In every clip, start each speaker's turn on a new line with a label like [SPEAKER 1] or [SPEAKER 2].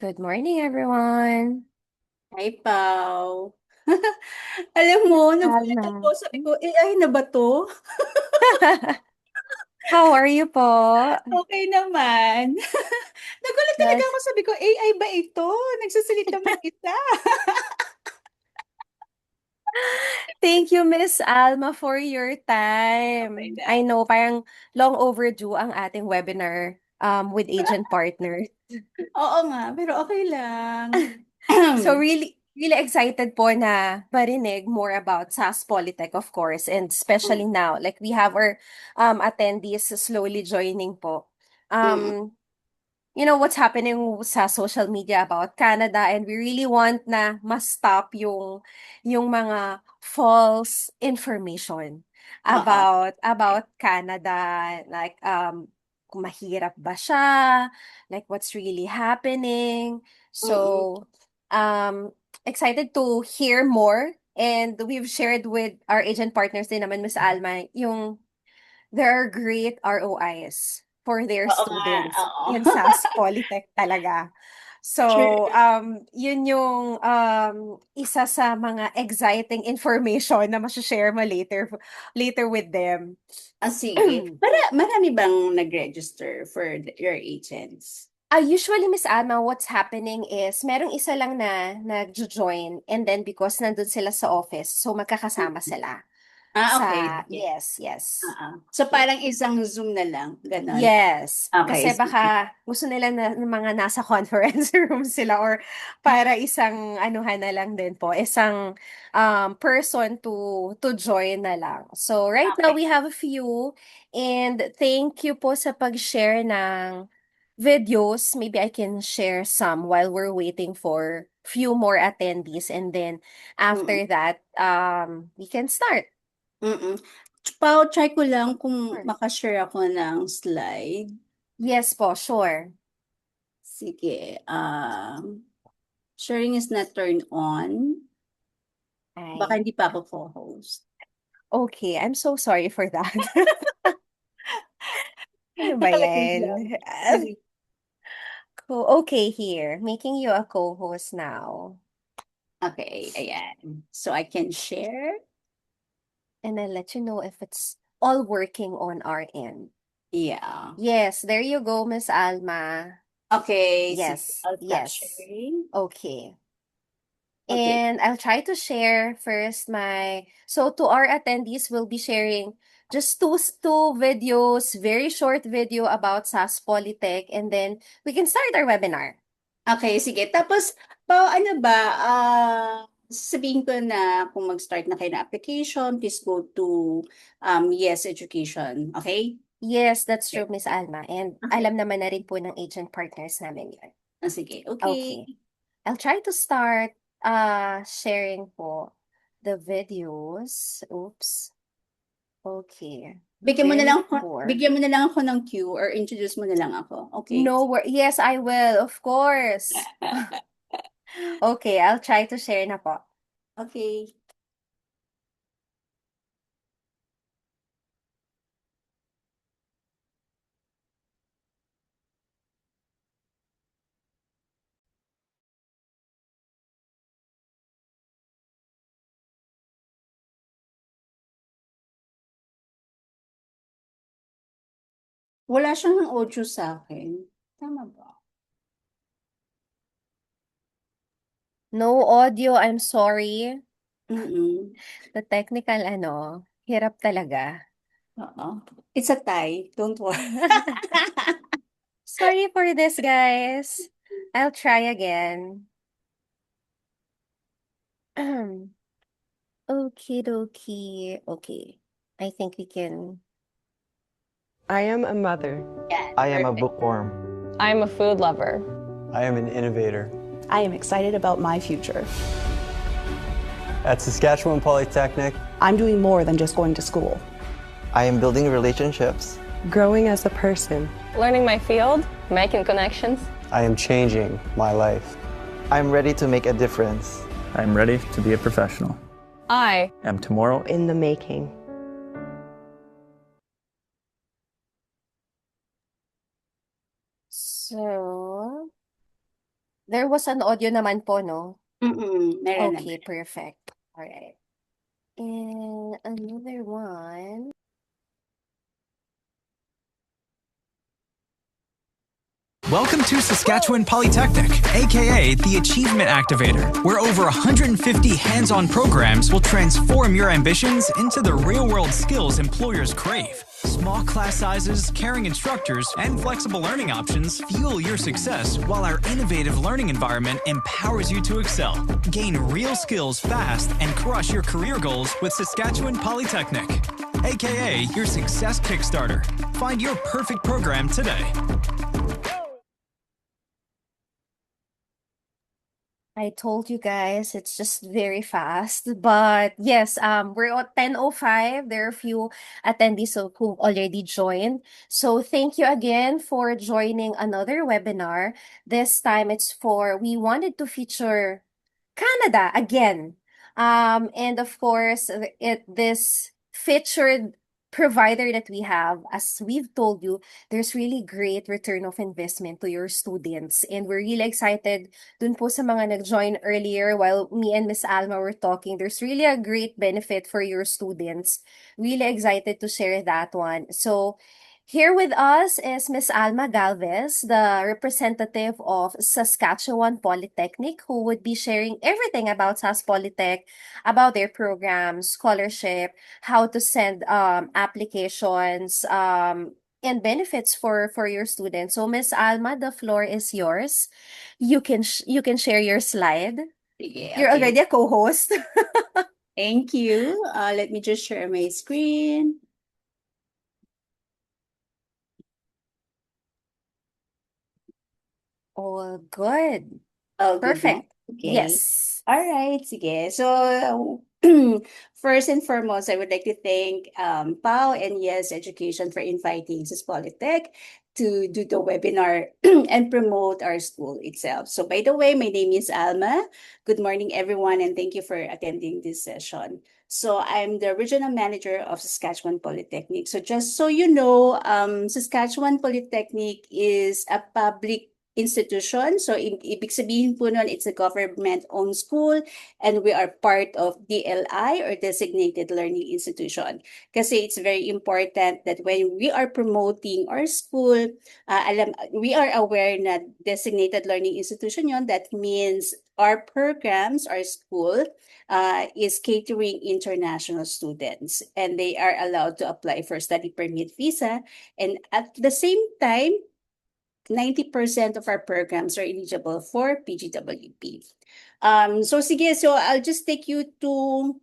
[SPEAKER 1] Good morning, everyone.
[SPEAKER 2] Hi, Pao. Alam mo, nagulat ako.
[SPEAKER 1] Alma.
[SPEAKER 2] Sabi ko, AI na ba to?
[SPEAKER 1] How are you po?
[SPEAKER 2] Okay naman. Nagulat talaga
[SPEAKER 1] That's
[SPEAKER 2] ako. Sabi ko, AI ba ito? Nagsasalita mag-isa.
[SPEAKER 1] Thank you, Miss Alma, for your
[SPEAKER 2] Okay
[SPEAKER 1] time.
[SPEAKER 2] na.
[SPEAKER 1] I know parang long overdue ang ating webinar with agent partners.
[SPEAKER 2] Oo nga, pero okay lang.
[SPEAKER 1] So really excited po na marinig more about SAS Polytech, of course, and especially now, like we have our attendees slowly joining po.
[SPEAKER 2] Mm-mm.
[SPEAKER 1] Um, what's happening sa social media about Canada, and we really want na ma-stop yung mga false information
[SPEAKER 2] Oo.
[SPEAKER 1] about Canada, like kung mahirap ba siya, like what's really happening.
[SPEAKER 2] Mm-mm.
[SPEAKER 1] So excited to hear more, and we've shared with our agent partners din naman, Miss Alma, yung there are great ROIs for their
[SPEAKER 2] Oo nga,
[SPEAKER 1] students
[SPEAKER 2] oo.
[SPEAKER 1] in SAS Polytech talaga.
[SPEAKER 2] True.
[SPEAKER 1] So, yun yung isa sa mga exciting information na share mo later with them.
[SPEAKER 2] Sige. Marami bang nag-register for your agents?
[SPEAKER 1] Usually, Miss Alma, what's happening is merong isa lang na nag-join, and then because nandun sila sa office, so magkakasama sila
[SPEAKER 2] Okay.
[SPEAKER 1] sa,
[SPEAKER 2] Sige.
[SPEAKER 1] yes, yes.
[SPEAKER 2] So, parang isang Zoom na lang. Ganon.
[SPEAKER 1] Yes,
[SPEAKER 2] Okay,
[SPEAKER 1] kasi
[SPEAKER 2] sige.
[SPEAKER 1] baka gusto nila na ng mga nasa conference room sila, or para isang anuhan na lang din po, isang person to join na lang. So right now
[SPEAKER 2] Okay.
[SPEAKER 1] we have a few, and thank you po sa pag-share ng videos. Maybe I can share some while we're waiting for few more attendees, and then
[SPEAKER 2] Mm-mm.
[SPEAKER 1] after that we can start.
[SPEAKER 2] Mm. Pao, try ko lang kung
[SPEAKER 1] Sure.
[SPEAKER 2] makashare ako ng slide.
[SPEAKER 1] Yes po, sure.
[SPEAKER 2] Sige. Sharing is not turned on. Baka
[SPEAKER 1] Ay.
[SPEAKER 2] hindi pa ako co-host.
[SPEAKER 1] Okay, I'm so sorry for that. Ano ba
[SPEAKER 2] Nakalagay lang.
[SPEAKER 1] yan?
[SPEAKER 2] Sige.
[SPEAKER 1] Okay, here. Making you a co-host now.
[SPEAKER 2] Okay, ayan. So I can share.
[SPEAKER 1] And I'll let you know if it's all working on our end.
[SPEAKER 2] Yeah.
[SPEAKER 1] Yes, there you go, Miss Alma.
[SPEAKER 2] Okay, sige.
[SPEAKER 1] Yes,
[SPEAKER 2] I'll stop
[SPEAKER 1] yes.
[SPEAKER 2] sharing.
[SPEAKER 1] Okay.
[SPEAKER 2] Okay.
[SPEAKER 1] And I'll try to share first so to our attendees, we'll be sharing just two videos, very short video about SAS Polytech, and then we can start our webinar.
[SPEAKER 2] Okay, sige. Tapos, Pao, ano ba, sasabihin ko na kung mag-start na kayo ng application, please go to Yes Education. Okay?
[SPEAKER 1] Yes, that's true,
[SPEAKER 2] Okay.
[SPEAKER 1] Miss Alma. And
[SPEAKER 2] Okay.
[SPEAKER 1] alam naman na rin po ng agent partners namin yun.
[SPEAKER 2] Sige. Okay.
[SPEAKER 1] Okay. I'll try to start sharing po the videos. Oops. Okay. Very poor.
[SPEAKER 2] Bigyan mo na lang ako ng cue or introduce mo na lang ako. Okay.
[SPEAKER 1] No, yes, I will, of course. Okay, I'll try to share na po.
[SPEAKER 2] Okay. Wala siyang audio sa akin. Tama ba?
[SPEAKER 1] No audio, I'm sorry.
[SPEAKER 2] Mm-mm.
[SPEAKER 1] The technical hirap talaga.
[SPEAKER 2] Oo. It's a tie. Don't worry.
[SPEAKER 1] Sorry for this, guys. I'll try again. Okie dokie. Okay. I think we can.
[SPEAKER 3] I am a mother.
[SPEAKER 2] Yan.
[SPEAKER 4] I am a
[SPEAKER 2] Perfect.
[SPEAKER 4] bookworm.
[SPEAKER 5] I am a food lover.
[SPEAKER 4] I am an innovator.
[SPEAKER 6] I am excited about my future.
[SPEAKER 4] At Saskatchewan Polytechnic,
[SPEAKER 6] I'm doing more than just going to school.
[SPEAKER 4] I am building relationships.
[SPEAKER 3] Growing as a person.
[SPEAKER 5] Learning my field, making connections.
[SPEAKER 4] I am changing my life. I am ready to make a difference.
[SPEAKER 7] I'm ready to be a professional.
[SPEAKER 5] I
[SPEAKER 7] Am tomorrow
[SPEAKER 3] In the making.
[SPEAKER 1] So, There was an audio naman po, no?
[SPEAKER 2] Meron
[SPEAKER 1] Okay,
[SPEAKER 2] naman.
[SPEAKER 1] perfect. All right. And another one.
[SPEAKER 8] Welcome to Saskatchewan Polytechnic, aka the Achievement Activator, where over 150 hands-on programs will transform your ambitions into the real-world skills employers crave. Small class sizes, caring instructors, and flexible learning options fuel your success, while our innovative learning environment empowers you to excel. Gain real skills fast and crush your career goals with Saskatchewan Polytechnic, aka your success kickstarter. Find your perfect program today.
[SPEAKER 1] I told you guys it's just very fast. But yes, we're at 10:05. There are a few attendees who already joined. So thank you again for joining another webinar. This time we wanted to feature Canada again. And of course, this featured provider that we have, as we've told you, there's really great return of investment to your students. And we're really excited dun po sa mga nag-join earlier while me and Miss Alma were talking. There's really a great benefit for your students. Really excited to share that one. So here with us is Miss Alma Galvez, the representative of Saskatchewan Polytechnic, who would be sharing everything about SAS Polytech, about their programs, scholarship, how to send applications, and benefits for your students. So, Miss Alma, the floor is yours. You can share your slide.
[SPEAKER 2] Sige,
[SPEAKER 1] You're
[SPEAKER 2] okay.
[SPEAKER 1] already a co-host.
[SPEAKER 2] Thank you. Let me just share my screen.
[SPEAKER 1] All good.
[SPEAKER 2] Oh, good na.
[SPEAKER 1] Perfect.
[SPEAKER 2] Okay.
[SPEAKER 1] Yes.
[SPEAKER 2] All right, sige. So, first and foremost, I would like to thank Pau and Yes Education for inviting SUS Polytech to do the webinar and promote our school itself. So, by the way, my name is Alma. Good morning, everyone, and thank you for attending this session. So, I'm the regional manager of Saskatchewan Polytechnic. So, just so you know, Saskatchewan Polytechnic is a public institution. So, ibig sabihin po nun, it's a government-owned school and we are part of DLI or Designated Learning Institution. Kasi it's very important that when we are promoting our school, we are aware na Designated Learning Institution yon. That means our programs, our school, is catering international students and they are allowed to apply for study permit visa. And at the same time, 90% of our programs are eligible for PGWP. So sige, so I'll just take you to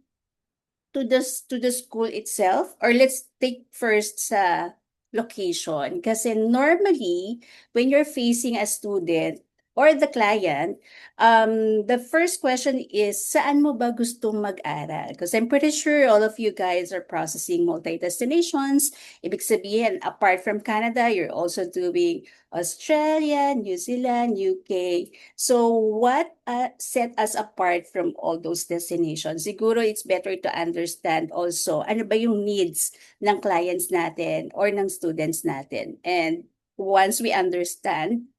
[SPEAKER 2] the school itself, or let's take first sa location. Kasi normally, when you're facing a student or the client, the first question is, saan mo ba gustong mag-aral? Because I'm pretty sure all of you guys are processing multi-destinations. Ibig sabihin, apart from Canada, you're also doing Australia, New Zealand, UK. So what set us apart from all those destinations? Siguro it's better to understand also ano ba yung needs ng clients natin or ng students natin. And once we understand,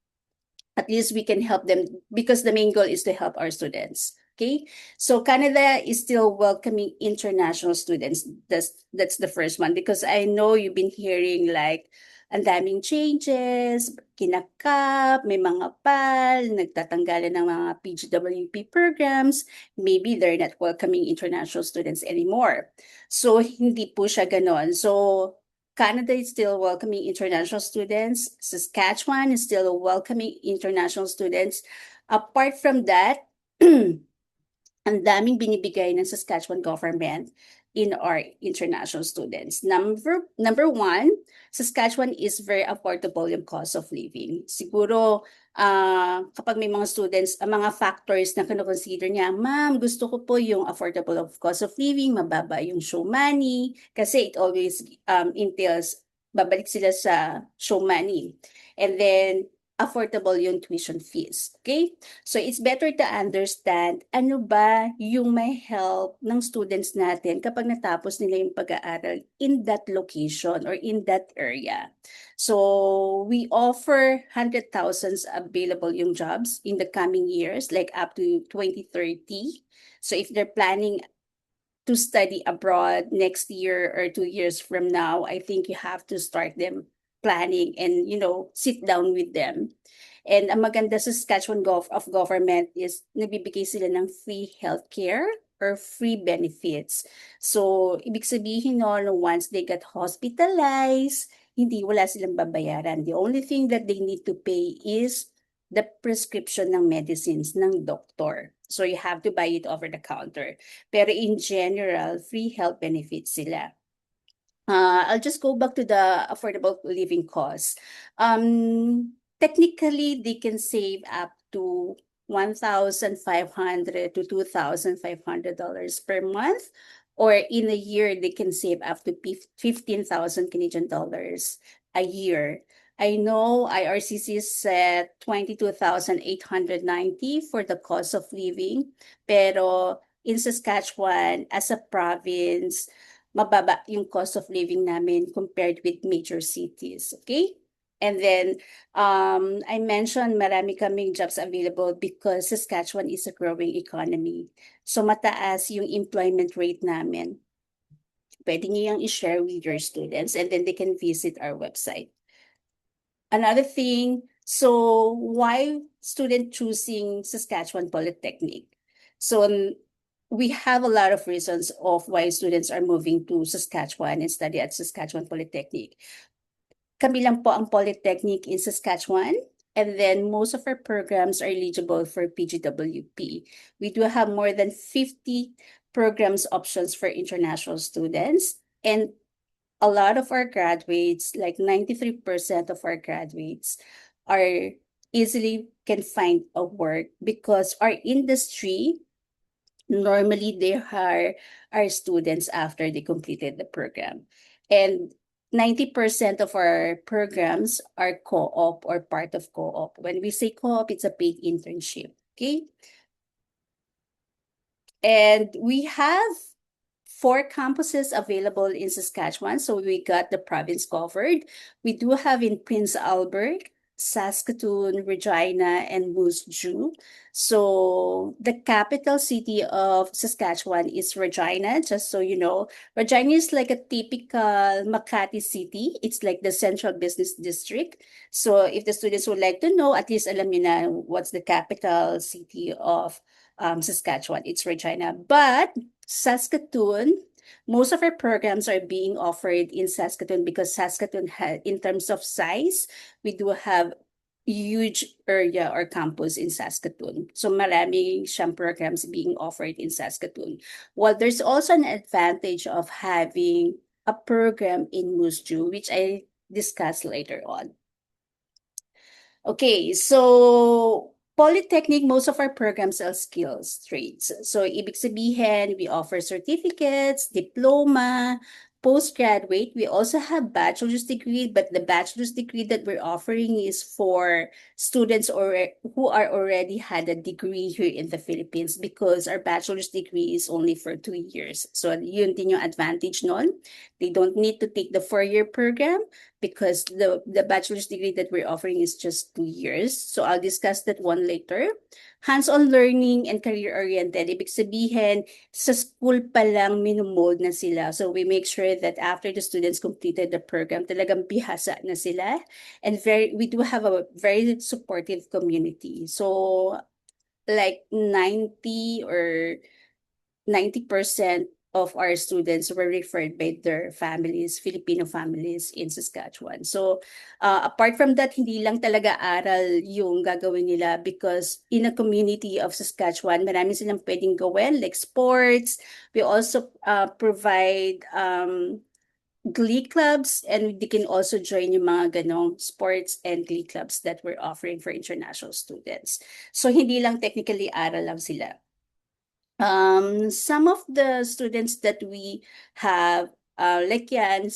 [SPEAKER 2] at least we can help them because the main goal is to help our students. Okay, so Canada is still welcoming international students. That's the first one, because I know you've been hearing like ang daming changes, kinakap, may mga PAL, nagtatanggalan ng mga PGWP programs. Maybe they're not welcoming international students anymore. So hindi po siya ganon. So Canada is still welcoming international students. Saskatchewan is still welcoming international students. Apart from that, ang daming binibigay ng Saskatchewan government in our international students. Number one, Saskatchewan is very affordable yung cost of living. Siguro, kapag may mga students, mga factors na kinoconsider niya, ma'am, gusto ko po yung affordable of cost of living, mababa yung show money, kasi it always entails, babalik sila sa show money. And then, affordable yung tuition fees. Okay? So it's better to understand ano ba yung may help ng students natin kapag natapos nila yung pag-aaral in that location or in that area. So we offer 100,000 available yung jobs in the coming years, like up to 2030. So if they're planning to study abroad next year or 2 years from now, I think you have to start them planning and, sit down with them. And ang maganda sa Saskatchewan of government is nabibigay sila ng free healthcare or free benefits. So, ibig sabihin no, once they get hospitalized, wala silang babayaran. The only thing that they need to pay is the prescription ng medicines ng doctor. So, you have to buy it over the counter. Pero in general, free health benefits sila. I'll just go back to the affordable living costs. Technically, they can save up to $1,500 to $2,500 per month, or in a year, they can save up to 15,000 Canadian dollars a year. I know IRCC set 22,890 for the cost of living, pero in Saskatchewan, as a province, mababa yung cost of living namin compared with major cities, okay? And then, I mentioned marami kaming jobs available because Saskatchewan is a growing economy. So mataas yung employment rate namin. Pwede niyo yung i-share with your students and then they can visit our website. Another thing, so why student choosing Saskatchewan Polytechnic? So we have a lot of reasons of why students are moving to Saskatchewan and study at Saskatchewan Polytechnic. Kami lang po ang Polytechnic in Saskatchewan, and then most of our programs are eligible for PGWP. We do have more than 50 programs options for international students, and a lot of our graduates, like 93% of our graduates, are easily can find a work because our industry normally they hire our students after they completed the program. And 90% of our programs are co-op or part of co-op. When we say co-op, it's a paid internship, okay? And we have 4 campuses available in Saskatchewan, so we got the province covered. We do have in Prince Albert, Saskatoon, Regina, and Moose Jaw. So the capital city of Saskatchewan is Regina, just so you know. Regina is like a typical Makati city. It's like the central business district. So if the students would like to know, at least alam niyo na what's the capital city of Saskatchewan. It's Regina. But Saskatoon, most of our programs are being offered in Saskatoon because Saskatoon, in terms of size, we do have huge area or campus in Saskatoon. So marami siyang programs being offered in Saskatoon. Well, there's also an advantage of having a program in Moose Jaw, which I discuss later on. Okay, so Polytechnic, most of our programs are skills trades. So ibig sabihin, we offer certificates, diploma, postgraduate. We also have bachelor's degree, but the bachelor's degree that we're offering is for students who are already had a degree here in the Philippines because our bachelor's degree is only for 2 years. So yun din yung advantage nun. They don't need to take the 4-year program because the bachelor's degree that we're offering is just 2 years. So I'll discuss that one later. Hands-on learning and career-oriented. Ibig sabihin, sa school pa lang minumold na sila. So we make sure that after the students completed the program, talagang bihasa na sila. And we do have a very supportive community. So like 90% of our students were referred by their families, Filipino families in Saskatchewan. So apart from that, hindi lang talaga aral yung gagawin nila because in a community of Saskatchewan, marami silang pwedeng gawin like sports. We also provide glee clubs and they can also join yung mga ganong sports and glee clubs that we're offering for international students. So hindi lang technically aral lang sila. Some of the students that we have Like yan,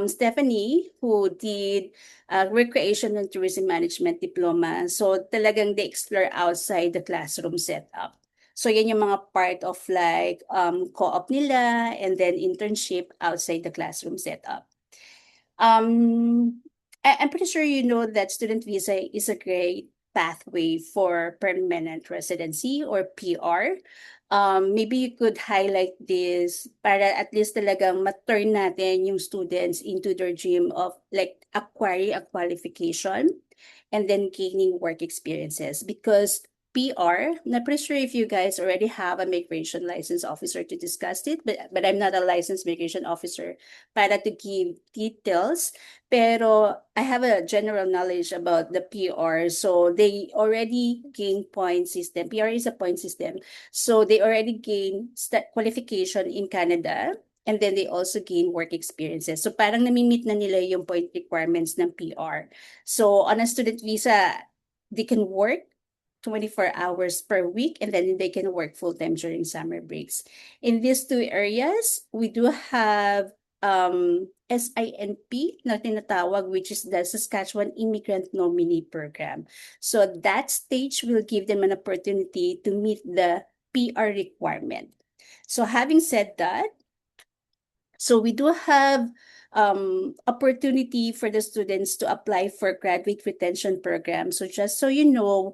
[SPEAKER 2] Stephanie, who did Recreation and Tourism Management Diploma. So talagang they explore outside the classroom setup. So yan yung mga part of like co-op nila and then internship outside the classroom setup. I'm pretty sure you know that student visa is a great pathway for permanent residency or PR. Maybe you could highlight this para at least talagang ma-turn natin yung students into their dream of like acquiring a qualification and then gaining work experiences because PR, not pretty sure if you guys already have a migration license officer to discuss it, but I'm not a licensed migration officer para to give details. Pero I have a general knowledge about the PR. So they already gain point system. PR is a point system. So they already gain qualification in Canada. And then they also gain work experiences. So parang nami-meet na nila yung point requirements ng PR. So on a student visa, they can work 24 hours per week and then they can work full-time during summer breaks. In these two areas, we do have SINP na tinatawag, which is the Saskatchewan Immigrant Nominee Program. So that stage will give them an opportunity to meet the PR requirement. So having said that, so we do have opportunity for the students to apply for graduate retention program. So just so you know,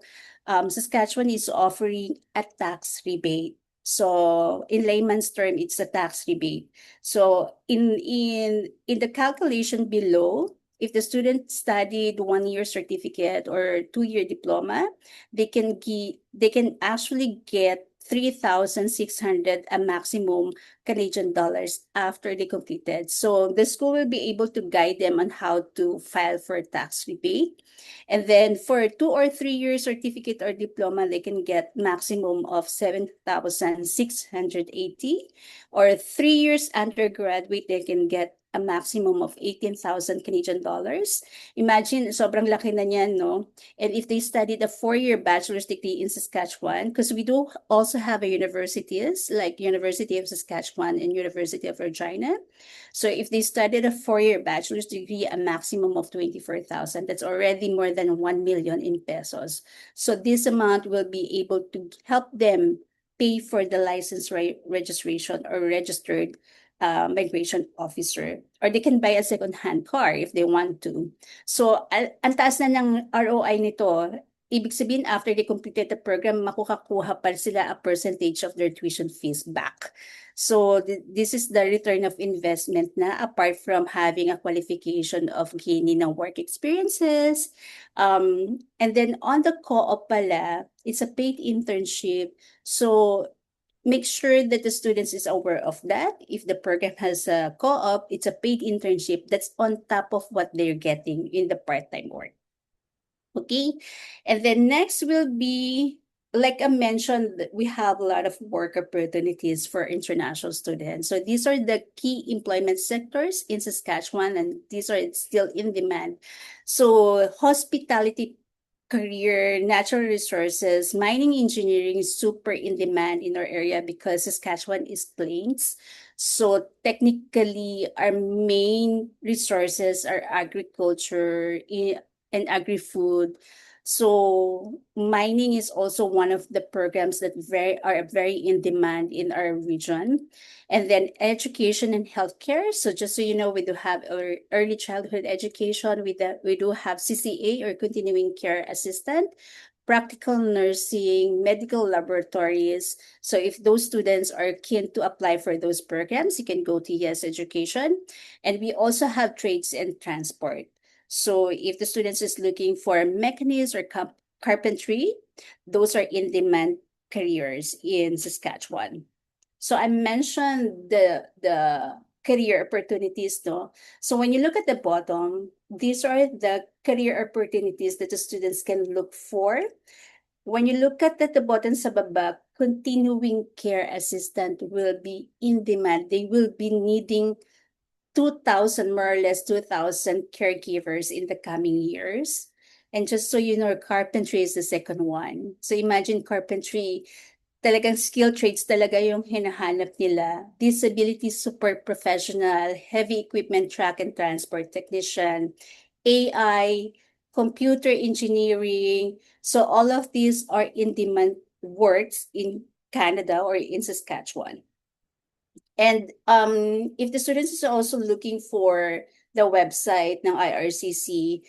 [SPEAKER 2] Saskatchewan is offering a tax rebate. So in layman's term, it's a tax rebate. So in the calculation below, if the student studied 1-year certificate or 2-year diploma, they can actually get 3,600 a maximum Canadian dollars after they completed. So the school will be able to guide them on how to file for tax rebate. And then for 2 or 3 year certificate or diploma, they can get maximum of 7,680. Or 3 years undergraduate, they can get a maximum of 18,000 Canadian dollars. Imagine, sobrang laki na niyan, no? And if they studied a 4-year bachelor's degree in Saskatchewan, because we do also have universities like University of Saskatchewan and University of Regina. So if they studied a 4-year bachelor's degree, a maximum of 24,000, that's already more than 1 million in pesos. So this amount will be able to help them pay for the license registration or registered migration officer, or they can buy a second-hand car if they want to. So, ang taas na ng ROI nito. Ibig sabihin, after they completed the program, makukuha pa sila a percentage of their tuition fees back. So, this is the return of investment na apart from having a qualification of gaining ng work experiences. And then on the co-op pala, it's a paid internship. So, make sure that the students is aware of that. If the program has a co-op, it's a paid internship that's on top of what they're getting in the part-time work. Okay, and then next will be, like I mentioned, we have a lot of work opportunities for international students. So these are the key employment sectors in Saskatchewan, and these are still in demand. So hospitality career, natural resources, mining engineering is super in demand in our area because Saskatchewan is plains. So technically, our main resources are agriculture and agri-food. So mining is also one of the programs that are very in demand in our region. And then education and healthcare. So just so you know, we do have our early childhood education. We do have CCA or continuing care assistant, practical nursing, medical laboratories. So if those students are keen to apply for those programs, you can go to Yes Education. And we also have trades and transport. So if the students is looking for mechanics or carpentry, those are in-demand careers in Saskatchewan. So I mentioned the career opportunities, no? So when you look at the bottom, these are the career opportunities that the students can look for. When you look at the bottom sa baba, continuing care assistant will be in demand. They will be needing 2,000, more or less 2,000 caregivers in the coming years. And just so you know, carpentry is the second one. So imagine carpentry, talagang skill traits talaga yung hinahanap nila. Disability support professional, heavy equipment track and transport technician, AI, computer engineering. So all of these are in-demand works in Canada or in Saskatchewan. And if the students is also looking for the website ng IRCC,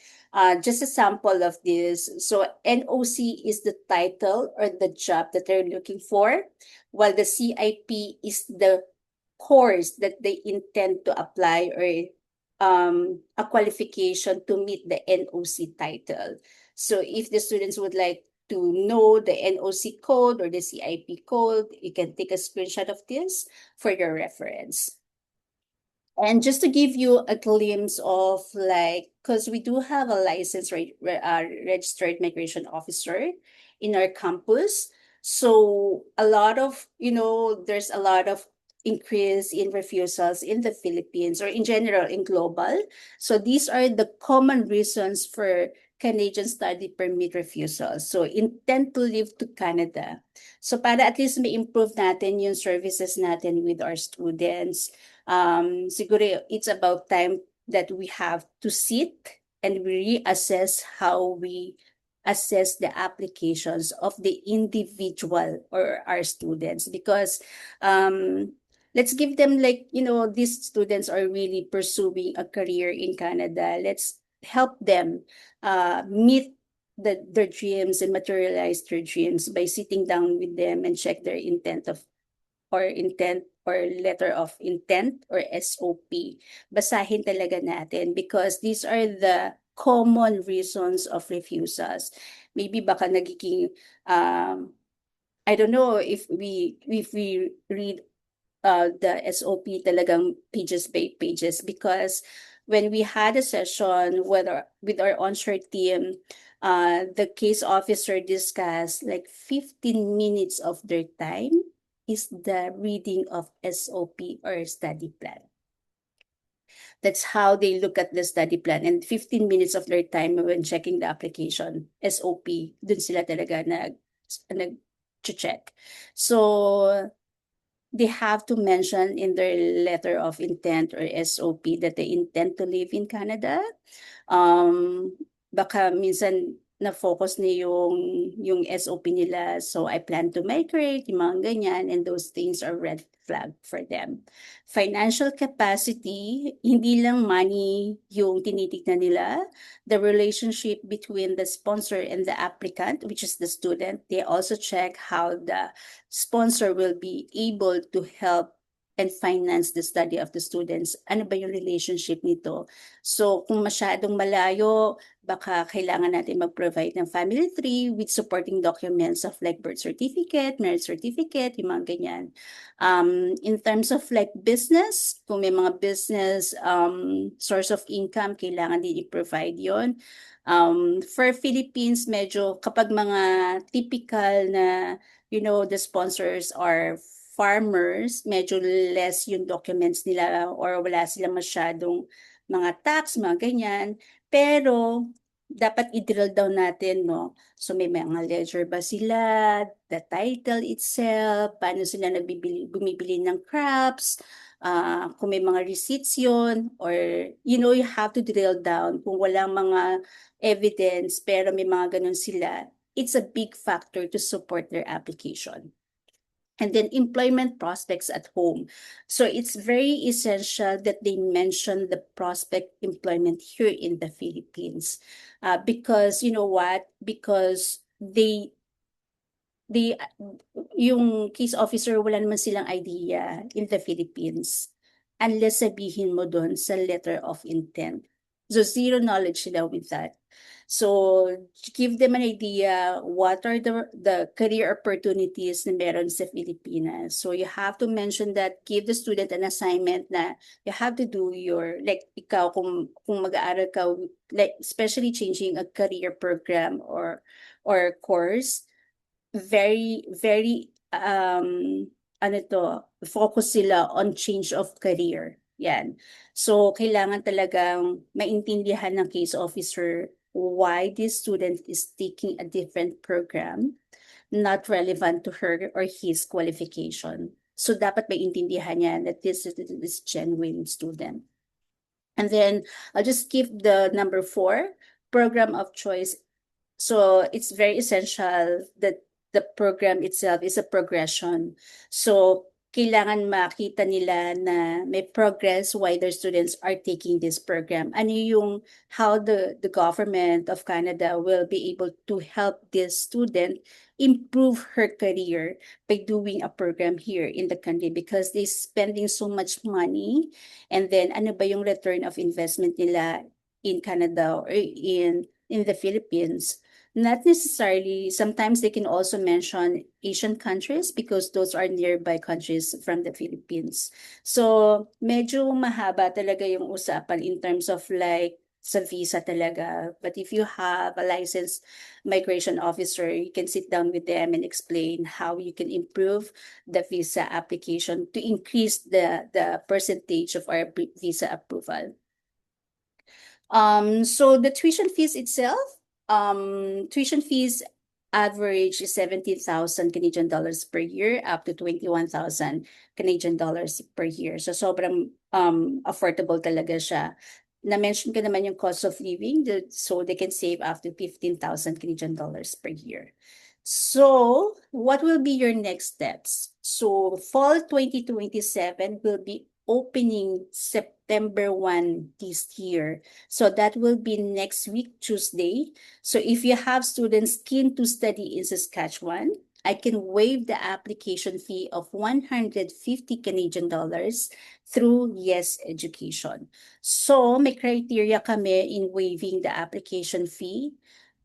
[SPEAKER 2] just a sample of this. So NOC is the title or the job that they're looking for, while the CIP is the course that they intend to apply or a qualification to meet the NOC title. So if the students would like to know the NOC code or the CIP code, you can take a screenshot of this for your reference. And just to give you a glimpse of like, because we do have a licensed registered migration officer in our campus. So a lot of, there's a lot of increase in refusals in the Philippines or in general in global. So these are the common reasons for Canadian study permit refusals. So intent to live to Canada. So para at least may improve natin yung services natin with our students. Siguro it's about time that we have to sit and reassess how we assess the applications of the individual or our students, because let's give them like, these students are really pursuing a career in Canada. Let's help them meet their dreams and materialize their dreams by sitting down with them and check their intent or letter of intent or SOP. Basahin talaga natin because these are the common reasons of refusals. Maybe baka nagiging I don't know if we read the SOP talagang pages by pages, because when we had a session with our onshore team, the case officer discussed like 15 minutes of their time is the reading of SOP or study plan. That's how they look at the study plan, and 15 minutes of their time when checking the application, SOP, dun sila talaga nag-check. So they have to mention in their letter of intent or SOP that they intend to live in Canada. Baka minsan na-focus na yung SOP nila. So I plan to migrate, yung mga ganyan, and those things are red flag for them. Financial capacity, hindi lang money yung tinitignan nila. The relationship between the sponsor and the applicant, which is the student, they also check how the sponsor will be able to help and finance the study of the students. Ano ba yung relationship nito? So kung masyadong malayo, baka kailangan natin mag-provide ng family tree with supporting documents of like birth certificate, marriage certificate, yung mga ganyan. In terms of like business, kung may mga business source of income, kailangan din i-provide yon. For Philippines, medyo kapag mga typical na, the sponsors are farmers, medyo less yung documents nila or wala silang masyadong mga tax, mga ganyan. Pero dapat i-drill down natin, no? So may mga ledger ba sila, the title itself, paano sila bumibili ng crops, kung may mga receipts yun, or you have to drill down. Kung walang mga evidence pero may mga ganun sila, it's a big factor to support their application. And then employment prospects at home. So it's very essential that they mention the prospect employment here in the Philippines. Because you know what? Because yung case officer, wala naman silang idea in the Philippines unless sabihin mo doon sa letter of intent. So zero knowledge sila with that. So give them an idea what are the career opportunities na meron sa Pilipinas. So you have to mention that, give the student an assignment na you have to do your, like ikaw kung mag-aaral ka, like especially changing a career program or course, very, very, focus sila on change of career. Yan. So kailangan talagang maintindihan ng case officer why this student is taking a different program, not relevant to her or his qualification. So dapat maintindihan niya that this is genuine student. And then I'll just skip the number 4, program of choice. So it's very essential that the program itself is a progression. So kailangan makita nila na may progress why their students are taking this program. Ano yung how the government of Canada will be able to help this student improve her career by doing a program here in the country because they're spending so much money. And then ano ba yung return of investment nila in Canada or in the Philippines? Not necessarily. Sometimes they can also mention Asian countries because those are nearby countries from the Philippines. So, medyo mahaba talaga yung usapan in terms of like sa visa talaga. But if you have a licensed migration officer, you can sit down with them and explain how you can improve the visa application to increase the percentage of our visa approval. So the tuition fees itself, tuition fees average is 17,000 Canadian dollars per year up to 21,000 Canadian dollars per year. So sobrang affordable talaga siya. Na-mention ko naman yung cost of living, so they can save up to 15,000 Canadian dollars per year. So what will be your next steps? So fall 2027 will be opening September 1 this year. So that will be next week, Tuesday. So if you have students keen to study in Saskatchewan, I can waive the application fee of 150 Canadian dollars through Yes Education. So may criteria kami in waiving the application fee.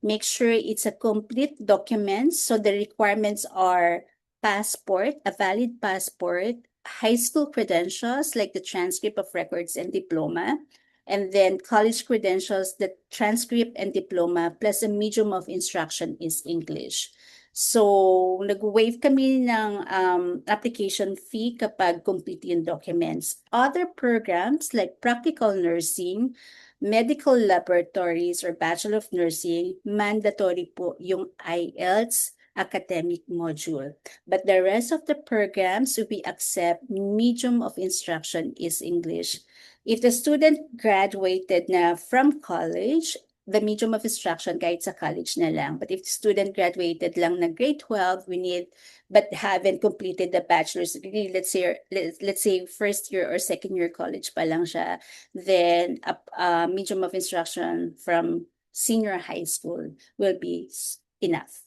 [SPEAKER 2] Make sure it's a complete document. So the requirements are passport, a valid passport, high school credentials like the transcript of records and diploma, and then college credentials, the transcript and diploma, plus a medium of instruction is English. So, nag-waive kami ng application fee kapag complete yung documents. Other programs like practical nursing, medical laboratories, or Bachelor of Nursing, mandatory po yung IELTS academic module. But the rest of the programs we accept medium of instruction is English. If the student graduated na from college, the medium of instruction kahit sa college na lang. But if the student graduated lang na grade 12, we need, but haven't completed the bachelor's degree, let's say first year or second year college pa lang siya, then a medium of instruction from senior high school will be enough.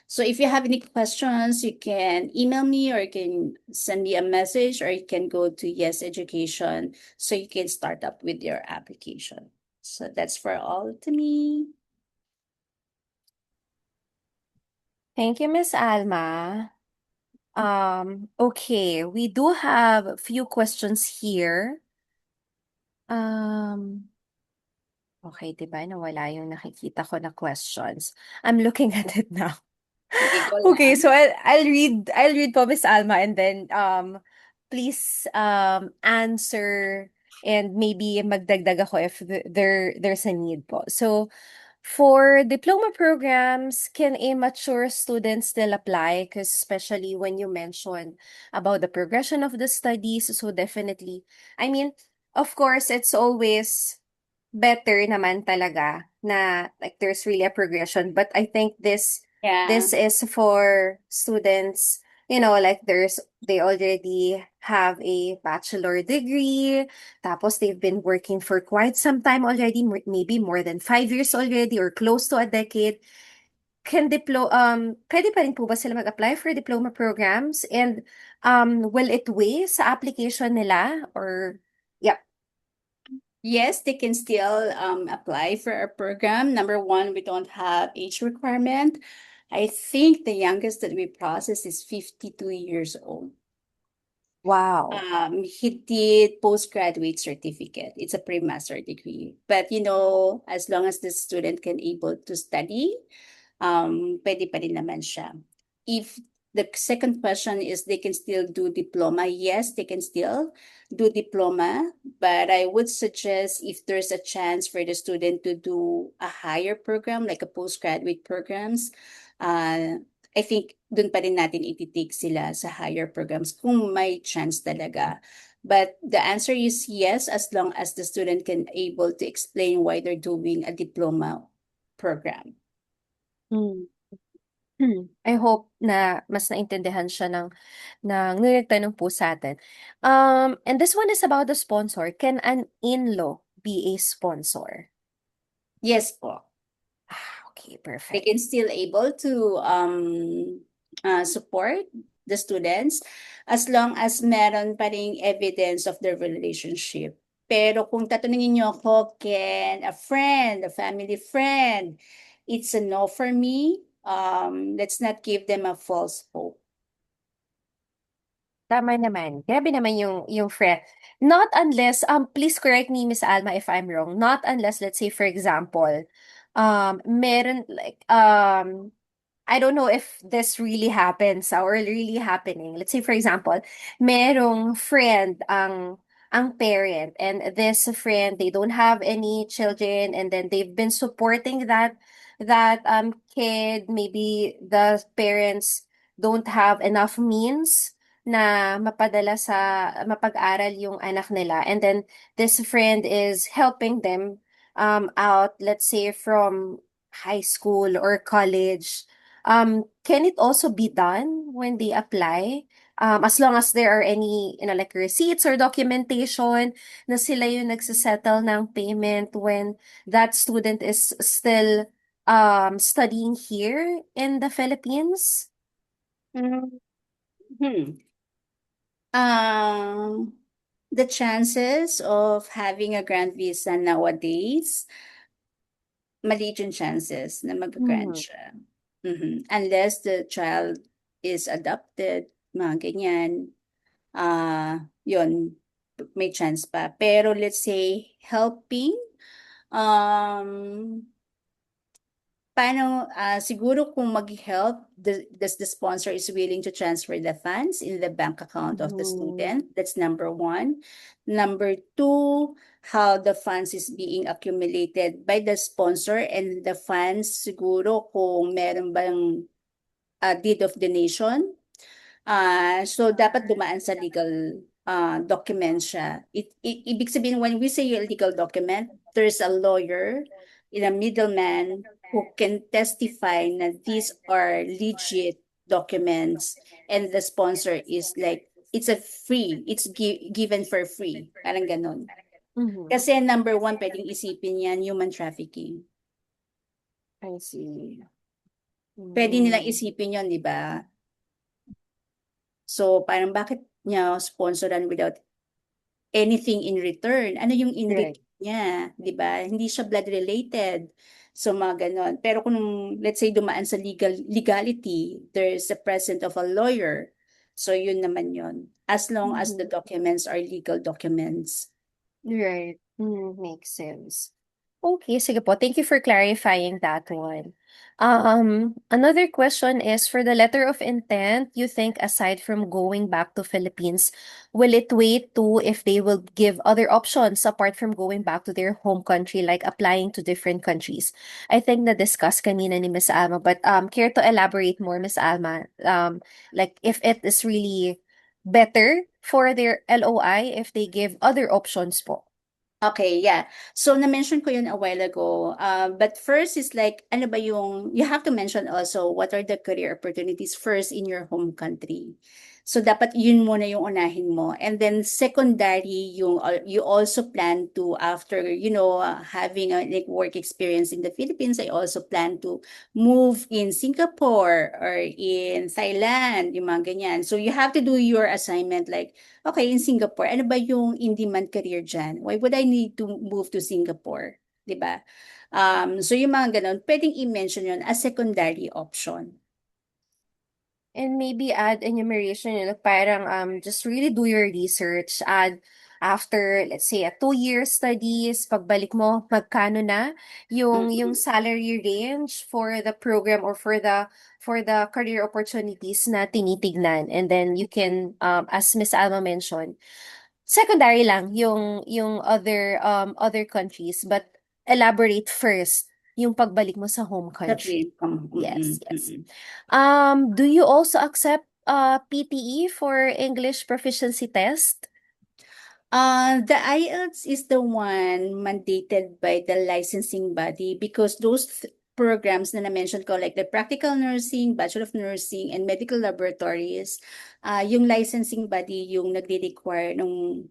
[SPEAKER 2] So if you have any questions, you can email me or you can send me a message or you can go to Yes Education so you can start up with your application. So that's for all to me.
[SPEAKER 1] Thank you, Miss Alma. Okay, we do have a few questions here. Okay, diba? Nawala yung nakikita ko na questions. I'm looking at it now. Okay, so I'll read po, Miss Alma, and then please answer and maybe magdagdag ako if there's a need po. So for diploma programs, can a mature student still apply? Because especially when you mention about the progression of the studies, so definitely, I mean, of course, it's always better naman talaga na like there's really a progression, but I think this is for students, like they already have a bachelor degree, tapos they've been working for quite some time already, maybe more than 5 years already or close to a decade. Pwede pa rin po ba sila mag-apply for diploma programs? And will it weigh sa application nila? Or, yeah.
[SPEAKER 2] Yes, they can still apply for our program. Number one, we don't have age requirement. I think the youngest that we process is 52 years old.
[SPEAKER 1] Wow.
[SPEAKER 2] He did postgraduate certificate. It's a pre-master degree. But as long as the student can able to study, pwede pa rin naman siya. If the second question is they can still do diploma, yes, they can still do diploma, but I would suggest if there's a chance for the student to do a higher program, like a postgraduate programs, I think dun pa rin natin ititake sila sa higher programs kung may chance talaga. But the answer is yes, as long as the student can able to explain why they're doing a diploma program.
[SPEAKER 1] Mm. I hope na mas naintindihan siya ng nagtanong po sa atin. And this one is about the sponsor. Can an in-law be a sponsor?
[SPEAKER 2] Yes po.
[SPEAKER 1] Okay,
[SPEAKER 2] They
[SPEAKER 1] perfect.
[SPEAKER 2] can still able to support the students as long as meron pa ring evidence of their relationship. Pero kung tatanungin niyo ako, can a friend, a family friend, it's a no for me. Let's not give them a false hope.
[SPEAKER 1] Tama naman. Grabe naman yung friend. Not unless, please correct me, Miss Alma, if I'm wrong. Not unless, let's say, for example, meron like, I don't know if this really happens or really happening. Let's say, for example, merong friend ang parent, and this friend, they don't have any children, and then they've been supporting that kid. Maybe the parents don't have enough means na mapadala sa mapag-aral yung anak nila, and then this friend is helping them out, let's say from high school or college. Can it also be done when they apply? As long as there are any, like receipts or documentation na sila yung nagsisettle ng payment when that student is still studying here in the Philippines?
[SPEAKER 2] Hmm. The chances of having a grant visa nowadays, maliit yung chances na mag-grant
[SPEAKER 1] Hmm.
[SPEAKER 2] siya. Unless the child is adopted, mga ganyan. Yun, may chance pa. Pero let's say, helping, um, paano, siguro kung mag-help, does the sponsor is willing to transfer the funds in the bank account of the student? That's number one. Number two, how the funds is being accumulated by the sponsor, and the funds siguro kung meron bang deed of donation. So dapat dumaan sa legal document siya. Ibig sabihin, when we say a legal document, there's a lawyer in a middleman who can testify na these are legit documents, and the sponsor is like, it's a free, it's given for free. Parang ganon.
[SPEAKER 1] Mhm.
[SPEAKER 2] Kasi number one, pwedeng isipin yan, human trafficking.
[SPEAKER 1] I see.
[SPEAKER 2] Pwede nilang
[SPEAKER 1] Mm.
[SPEAKER 2] isipin yon, di ba? So, parang bakit niya sponsoran without anything in return? Ano yung in
[SPEAKER 1] Right.
[SPEAKER 2] return niya? Di ba? Hindi siya blood related. So, mga ganon. Pero kung, let's say, dumaan sa legality, there's a presence of a lawyer. So, yun naman yun. As long as the documents are legal documents.
[SPEAKER 1] Right. Makes sense. Okay, sige po. Thank you for clarifying that one. Another question is, for the letter of intent, you think aside from going back to Philippines, will it wait to if they will give other options apart from going back to their home country, like applying to different countries? I think na-discuss kanina ni Miss Alma, but care to elaborate more, Miss Alma? Like if it is really better for their LOI if they give other options po.
[SPEAKER 2] Okay, yeah. So na-mention ko yun a while ago. But first is like, ano ba yung, you have to mention also what are the career opportunities first in your home country. So dapat yun muna yung unahin mo. And then secondary, yung you also plan to, after, having a like work experience in the Philippines, I also plan to move in Singapore or in Thailand, yung mga ganyan. So you have to do your assignment like, okay, in Singapore, ano ba yung in-demand career dyan? Why would I need to move to Singapore? Diba? So yung mga ganun, pwedeng i-mention yun as secondary option.
[SPEAKER 1] And maybe add enumeration, like parang just really do your research. Add after, let's say, a 2-year studies, pagbalik mo, magkano na yung salary range for the program or for the career opportunities na tinitignan. And then you can, as Miss Alma mentioned, secondary lang yung other countries, but elaborate first yung pagbalik mo sa home
[SPEAKER 2] Sa
[SPEAKER 1] country. Yes, yes.
[SPEAKER 2] mm.
[SPEAKER 1] Do you also accept PTE for English proficiency test?
[SPEAKER 2] The IELTS is the one mandated by the licensing body because those programs na na-mention ko, like the practical nursing, Bachelor of Nursing, and medical laboratories, yung licensing body yung nagde-require ng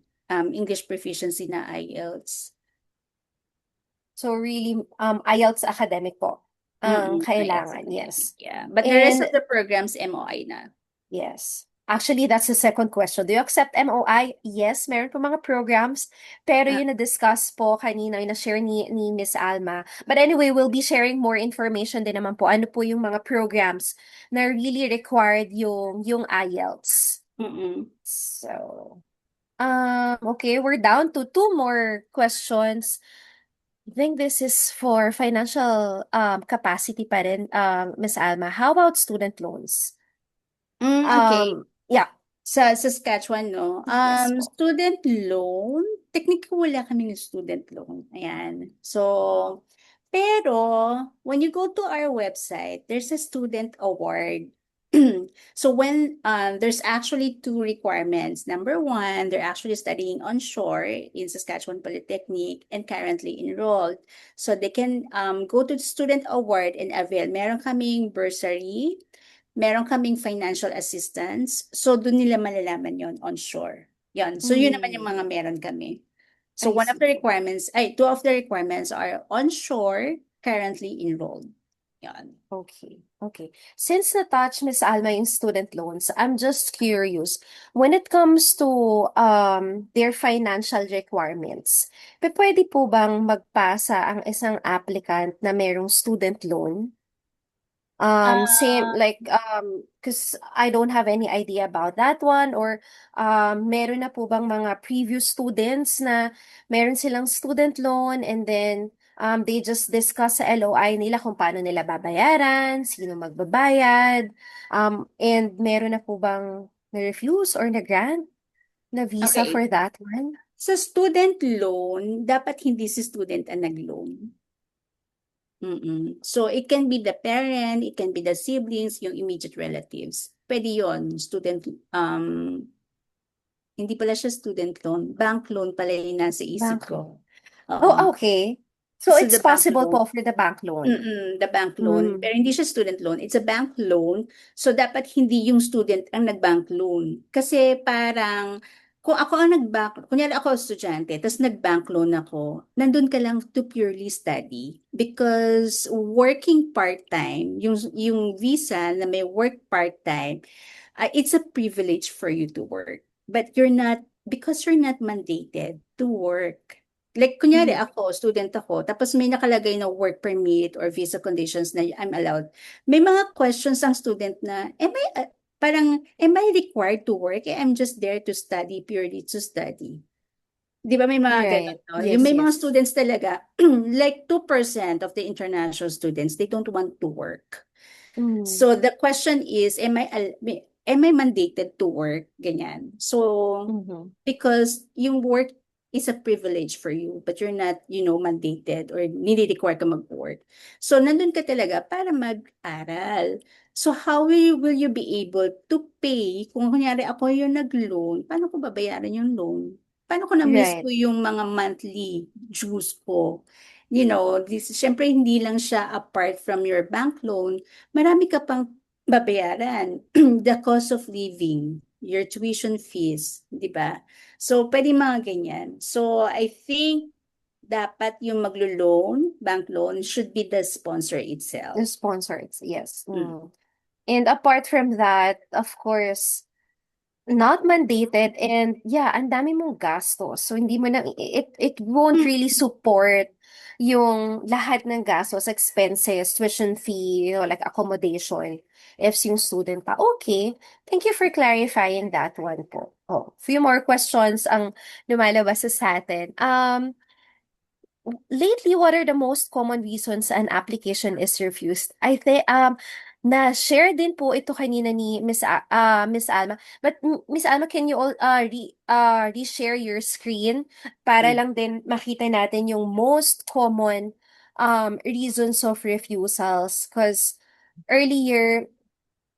[SPEAKER 2] English proficiency na IELTS.
[SPEAKER 1] So really, IELTS academic po ang kailangan, yes.
[SPEAKER 2] Yeah, but the rest
[SPEAKER 1] And
[SPEAKER 2] of the programs, MOI na.
[SPEAKER 1] yes. Actually, that's the second question. Do you accept MOI? Yes, meron po mga programs, pero
[SPEAKER 2] Ah.
[SPEAKER 1] yun na-discuss po kanina, yung na-share ni Miss Alma. But anyway, we'll be sharing more information din naman po. Ano po yung mga programs na really required yung IELTS. So, okay, we're down to two more questions. I think this is for financial capacity pa rin, Miss Alma. How about student loans?
[SPEAKER 2] Okay.
[SPEAKER 1] Yeah.
[SPEAKER 2] Sa Saskatchewan, no?
[SPEAKER 1] Yes po.
[SPEAKER 2] Student loan, technically wala kaming student loan. Ayan. So, pero when you go to our website, there's a student award. So when there's actually two requirements. Number one, they're actually studying onshore in Saskatchewan Polytechnic and currently enrolled. So they can go to the student award and avail. Meron kaming bursary, meron kaming financial assistance. So, doon nila malalaman yon onshore. Yan. So, yun naman yung mga meron kami. So,
[SPEAKER 1] I see.
[SPEAKER 2] two of the requirements are onshore, currently enrolled. Yan.
[SPEAKER 1] Okay. Okay. Since na-touch Miss Alma yung student loans, I'm just curious, when it comes to their financial requirements, pwede po bang magpasa ang isang applicant na merong student loan? Same like because I don't have any idea about that one, or meron na po bang mga previous students na meron silang student loan and then they just discuss sa LOI nila kung paano nila babayaran, sino magbabayad, and meron na po bang na-refuse or na-grant na visa
[SPEAKER 2] Okay.
[SPEAKER 1] for that one?
[SPEAKER 2] Sa student loan, dapat hindi si student ang nag-loan. So, it can be the parent, it can be the siblings, yung immediate relatives. Pwede yon student, hindi pala siya student loan, bank loan pala yung nasa isip
[SPEAKER 1] Bank
[SPEAKER 2] ko.
[SPEAKER 1] loan.
[SPEAKER 2] Oo.
[SPEAKER 1] Oh, okay. So, it's
[SPEAKER 2] the bank
[SPEAKER 1] possible
[SPEAKER 2] loan.
[SPEAKER 1] po for the bank loan.
[SPEAKER 2] The bank loan. Pero hindi siya student loan. It's a bank loan. So, dapat hindi yung student ang nag-bank loan. Kasi parang, kung ako ang nag-bank, kunyari ako estudyante, tapos nag-bank loan ako, nandun ka lang to purely study. Because working part-time, yung visa na may work part-time, it's a privilege for you to work. But because you're not mandated to work. Like, kunyari ako, student ako, tapos may nakalagay na work permit or visa conditions na I'm allowed. May mga questions ang student na, am I required to work? I'm just there to study, purely to study. Di ba may mga
[SPEAKER 1] Right.
[SPEAKER 2] ganun, no?
[SPEAKER 1] Yes,
[SPEAKER 2] Yung may mga
[SPEAKER 1] yes.
[SPEAKER 2] students talaga, like 2% of the international students, they don't want to work. So the question is, am I mandated to work? Ganyan. So, because yung work is a privilege for you, but you're not, mandated or nire-require ka mag-work. So, nandun ka talaga para mag-aral. So, how will you be able to pay? Kung kunyari ako yung nag-loan, paano ko babayaran yung loan? Paano ko na-miss
[SPEAKER 1] Right.
[SPEAKER 2] ko yung mga monthly dues ko? Syempre hindi lang siya apart from your bank loan, marami ka pang babayaran. The cost of living, your tuition fees, di ba? So, pwede mga ganyan. So, I think dapat yung maglo-loan, bank loan, should be the sponsor itself.
[SPEAKER 1] The sponsors, yes. And apart from that, of course, not mandated, and yeah, ang dami mong gastos. So hindi mo na it won't really support yung lahat ng gastos, expenses, tuition fee, like accommodation if yung student pa. Okay. Thank you for clarifying that one po. Oh, few more questions ang lumalabas sa atin. Lately, what are the most common reasons an application is refused? I think na-share din po ito kanina ni Miss Alma. But Miss Alma, can you all re-share your screen para lang din makita natin yung most common reasons of refusals. Because earlier,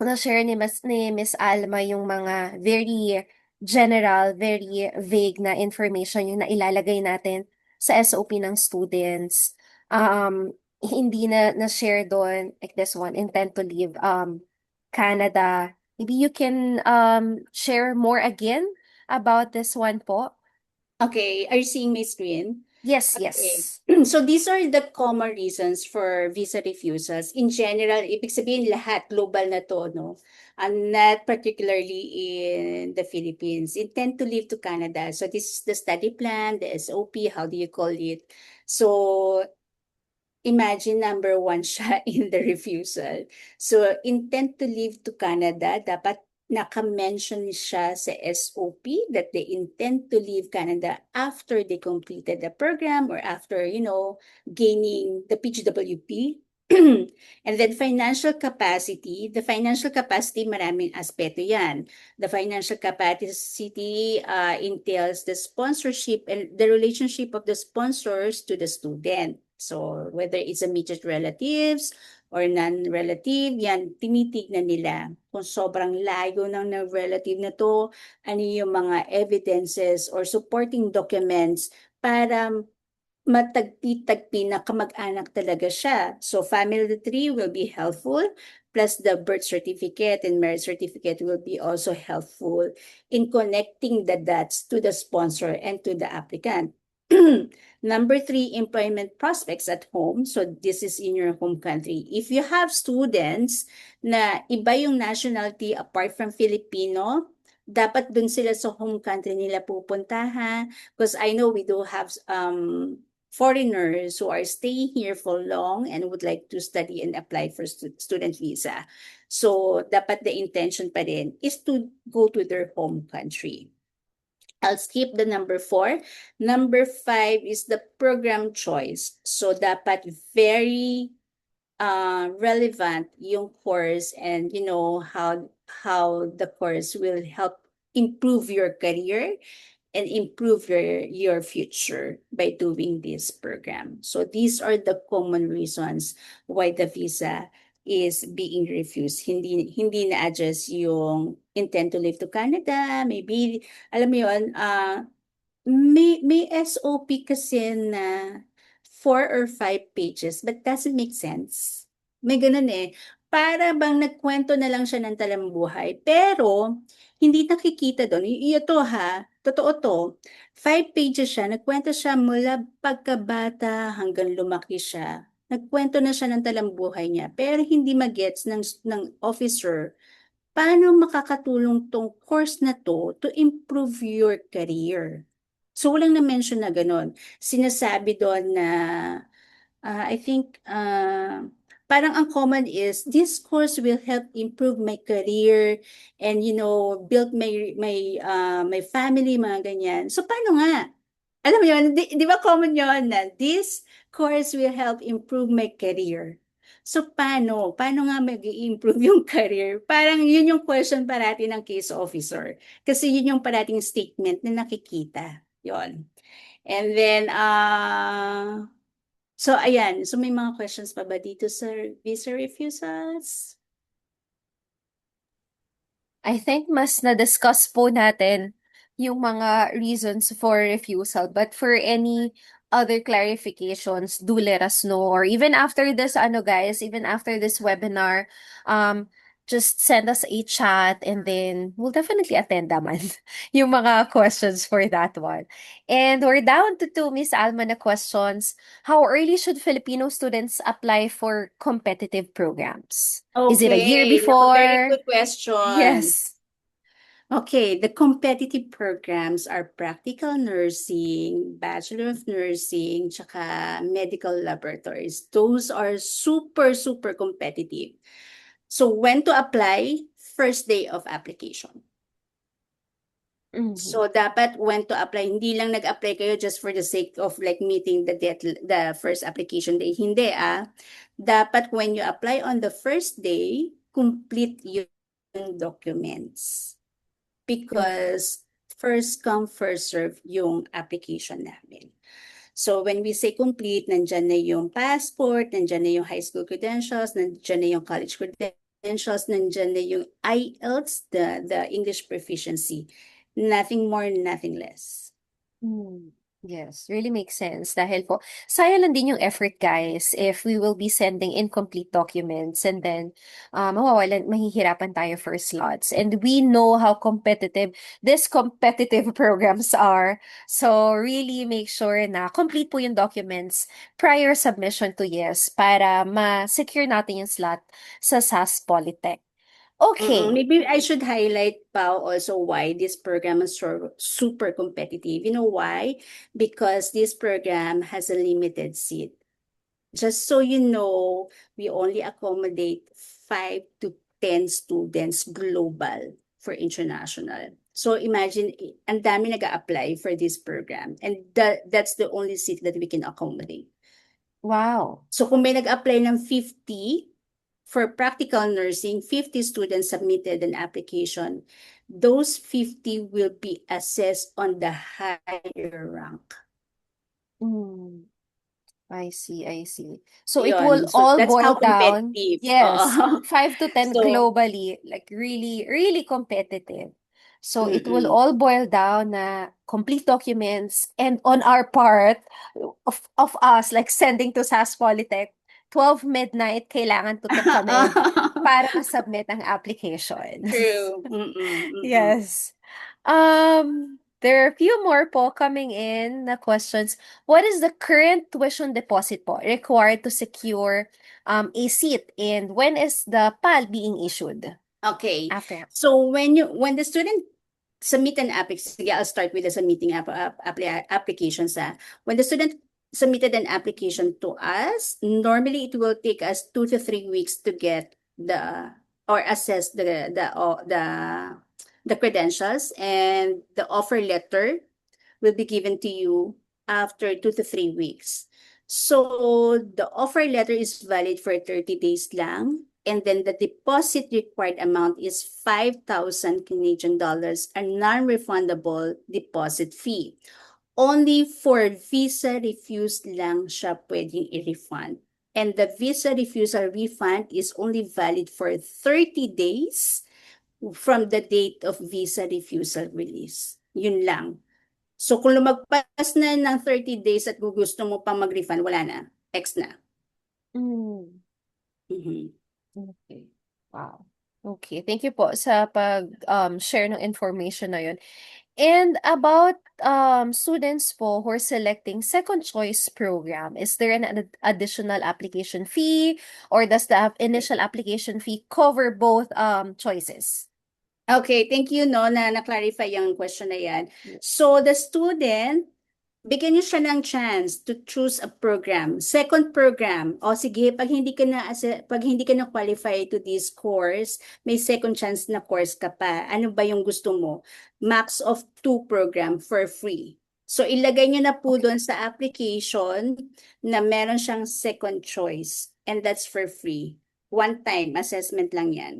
[SPEAKER 1] na-share ni Miss Alma yung mga very general, very vague na information yung nailalagay natin sa SOP ng students. Hindi na-share doon, like this one, intent to leave Canada. Maybe you can share more again about this one po.
[SPEAKER 2] Okay, are you seeing my screen?
[SPEAKER 1] Yes,
[SPEAKER 2] Okay.
[SPEAKER 1] yes.
[SPEAKER 2] So these are the common reasons for visa refusals. In general, ibig sabihin lahat, global na to, no? And not particularly in the Philippines. Intent to leave to Canada. So this is the study plan, the SOP, how do you call it? So imagine number one siya in the refusal. So intent to leave to Canada, dapat naka-mention siya sa SOP that they intend to leave Canada after they completed the program or after, gaining the PGWP. And then financial capacity, maraming aspeto yan. The financial capacity entails the sponsorship and the relationship of the sponsors to the student. So whether it's immediate relatives or non-relative, yan, tinitignan nila kung sobrang layo ng relative na to, ano yung mga evidences or supporting documents para matagpi-tagpi na kamag-anak talaga siya. So family tree will be helpful, plus the birth certificate and marriage certificate will be also helpful in connecting the dots to the sponsor and to the applicant. Number 3, employment prospects at home. So this is in your home country. If you have students na iba yung nationality apart from Filipino, dapat dun sila sa home country nila pupuntahan. Because I know we do have foreigners who are staying here for long and would like to study and apply for student visa. So dapat the intention pa rin is to go to their home country. I'll skip the number 4. Number 5 is the program choice. So dapat very relevant yung course and how the course will help improve your career and improve your future by doing this program. So these are the common reasons why the visa is being refused. Hindi na-address yung intent to live to Canada. Maybe, alam mo yun, may SOP kasi na 4 or 5 pages, but doesn't make sense. May ganun eh. Para bang nagkwento na lang siya ng talambuhay, pero hindi nakikita doon. Ito ha, totoo to. 5 pages siya, nagkwento siya mula pagkabata hanggang lumaki siya. Nagkwento na siya ng talambuhay niya, pero hindi magets ng officer paano makakatulong tong course na to improve your career. So walang na-mention na ganun. Sinasabi doon na, I think, parang ang common is, this course will help improve my career and, build my family, mga ganyan. So paano nga? Alam mo yun, di ba common yun na this course will help improve my career. So paano? Paano nga mag-i-improve yung career? Parang yun yung question parati ng case officer. Kasi yun yung parating statement na nakikita. Yun. And then, so ayan. So may mga questions pa ba dito sa visa refusals?
[SPEAKER 1] I think mas na-discuss po natin yung mga reasons for refusal. But for any other clarifications, do let us know. Or even after this, guys, even after this webinar, just send us a chat and then we'll definitely attend naman yung mga questions for that one. And we're down to 2, Miss Alma, na questions. How early should Filipino students apply for competitive programs? Is it a year
[SPEAKER 2] Okay,
[SPEAKER 1] before?
[SPEAKER 2] very good question.
[SPEAKER 1] Yes.
[SPEAKER 2] Okay, the competitive programs are practical nursing, Bachelor of Nursing, tsaka medical laboratories. Those are super, super competitive. So when to apply? First day of application. So dapat when to apply, hindi lang nag-apply kayo just for the sake of like meeting the first application day. Hindi Dapat when you apply on the first day, complete yung documents. Because first come, first serve yung application namin. So when we say complete, nandyan na yung passport, nandyan na yung high school credentials, nandyan na yung college credentials, nandyan na yung IELTS, the English proficiency. Nothing more, nothing less.
[SPEAKER 1] Yes, really makes sense. Dahil po, sayang lang din yung effort, guys, if we will be sending incomplete documents and then mahihirapan tayo for slots. And we know how competitive these competitive programs are. So really make sure na complete po yung documents prior submission to YES para ma-secure natin yung slot sa SAS Polytech. Okay.
[SPEAKER 2] Maybe I should highlight pa also why this program is super competitive. You know why? Because this program has a limited seat. Just so you know, we only accommodate 5 to 10 students global for international. So imagine, ang dami nag-a-apply for this program. And that's the only seat that we can accommodate.
[SPEAKER 1] Wow.
[SPEAKER 2] So kung may nag-apply ng 50, for practical nursing, 50 students submitted an application. Those 50 will be assessed on the higher rank.
[SPEAKER 1] I see. So it
[SPEAKER 2] Yun.
[SPEAKER 1] will
[SPEAKER 2] So
[SPEAKER 1] all
[SPEAKER 2] that's how
[SPEAKER 1] boil down.
[SPEAKER 2] competitive.
[SPEAKER 1] Yes,
[SPEAKER 2] Oo.
[SPEAKER 1] 5 to 10
[SPEAKER 2] So-
[SPEAKER 1] globally, like really, really competitive. So it will
[SPEAKER 2] Mm-mm.
[SPEAKER 1] all boil down na complete documents and on our part of us, like sending to SAS Polytech, 12 midnight, kailangan tutok kami para ma-submit ang application.
[SPEAKER 2] True.
[SPEAKER 1] Yes. There are a few more po coming in na questions. What is the current tuition deposit po required to secure a seat, and when is the PAL being issued
[SPEAKER 2] Okay.
[SPEAKER 1] after?
[SPEAKER 2] So when the student submit an application, sige, I'll start with the submitting applications. When the student submitted an application to us, normally it will take us 2 to 3 weeks to get or assess the credentials, and the offer letter will be given to you after 2 to 3 weeks. So the offer letter is valid for 30 days lang. And then the deposit required amount is 5,000 Canadian dollars, a non-refundable deposit fee. Only for visa refused lang siya pwedeng i-refund. And the visa refusal refund is only valid for 30 days from the date of visa refusal release. Yun lang. So kung lumagpas na ng 30 days at gusto mo pang mag-refund, wala na. X na.
[SPEAKER 1] Okay. Wow. Okay. Thank you po sa share ng information na yun. And about students po who are selecting second choice program, is there an additional application fee, or does the initial application fee cover both choices?
[SPEAKER 2] Okay, thank you no na-clarify yung question na yan. So the student, bigyan niyo siya ng chance to choose a program. Second program, o sige, pag hindi ka na qualify to this course, may second chance na course ka pa. Ano ba yung gusto mo? Max of 2 program for free. So ilagay niyo na po doon sa application na meron siyang second choice, and that's for free. One-time assessment lang yan.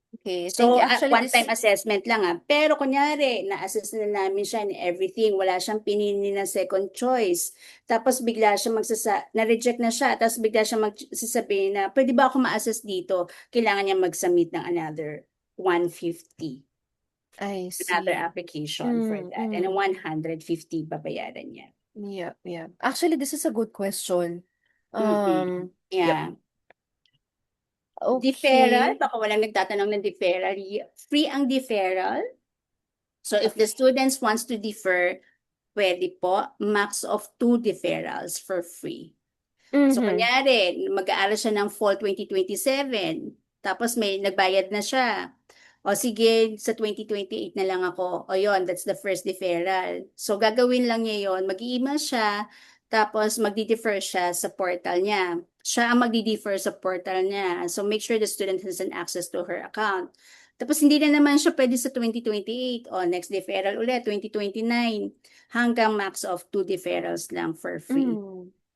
[SPEAKER 1] Okay, thank
[SPEAKER 2] So,
[SPEAKER 1] you. Actually,
[SPEAKER 2] one-time assessment lang Pero kunyari, na-assess na namin siya and everything, wala siyang pinili na second choice. Tapos bigla siya na-reject na siya, tapos bigla siya magsasabihin na, pwede ba ako ma-assess dito? Kailangan niya mag-submit ng another 150.
[SPEAKER 1] I see.
[SPEAKER 2] Another application for that. And 150 babayaran niya.
[SPEAKER 1] Yeah. Actually, this is a good question.
[SPEAKER 2] Yeah.
[SPEAKER 1] Okay.
[SPEAKER 2] Deferral, baka walang nagtatanong ng deferral. Free ang deferral. So if the students wants to defer, pwede po, max of 2 deferrals for free. So kunyari, mag-aaral siya ng fall 2027, tapos may nagbayad na siya. O sige, sa 2028 na lang ako. O yon, that's the first deferral. So gagawin lang niya yon, mag-email siya, tapos magdi-defer siya sa portal niya. Siya ang magdi-defer sa portal niya. So make sure the student has an access to her account. Tapos hindi na naman siya pwede sa 2028. O next deferral ulit, 2029. Hanggang max of 2 deferrals lang for free.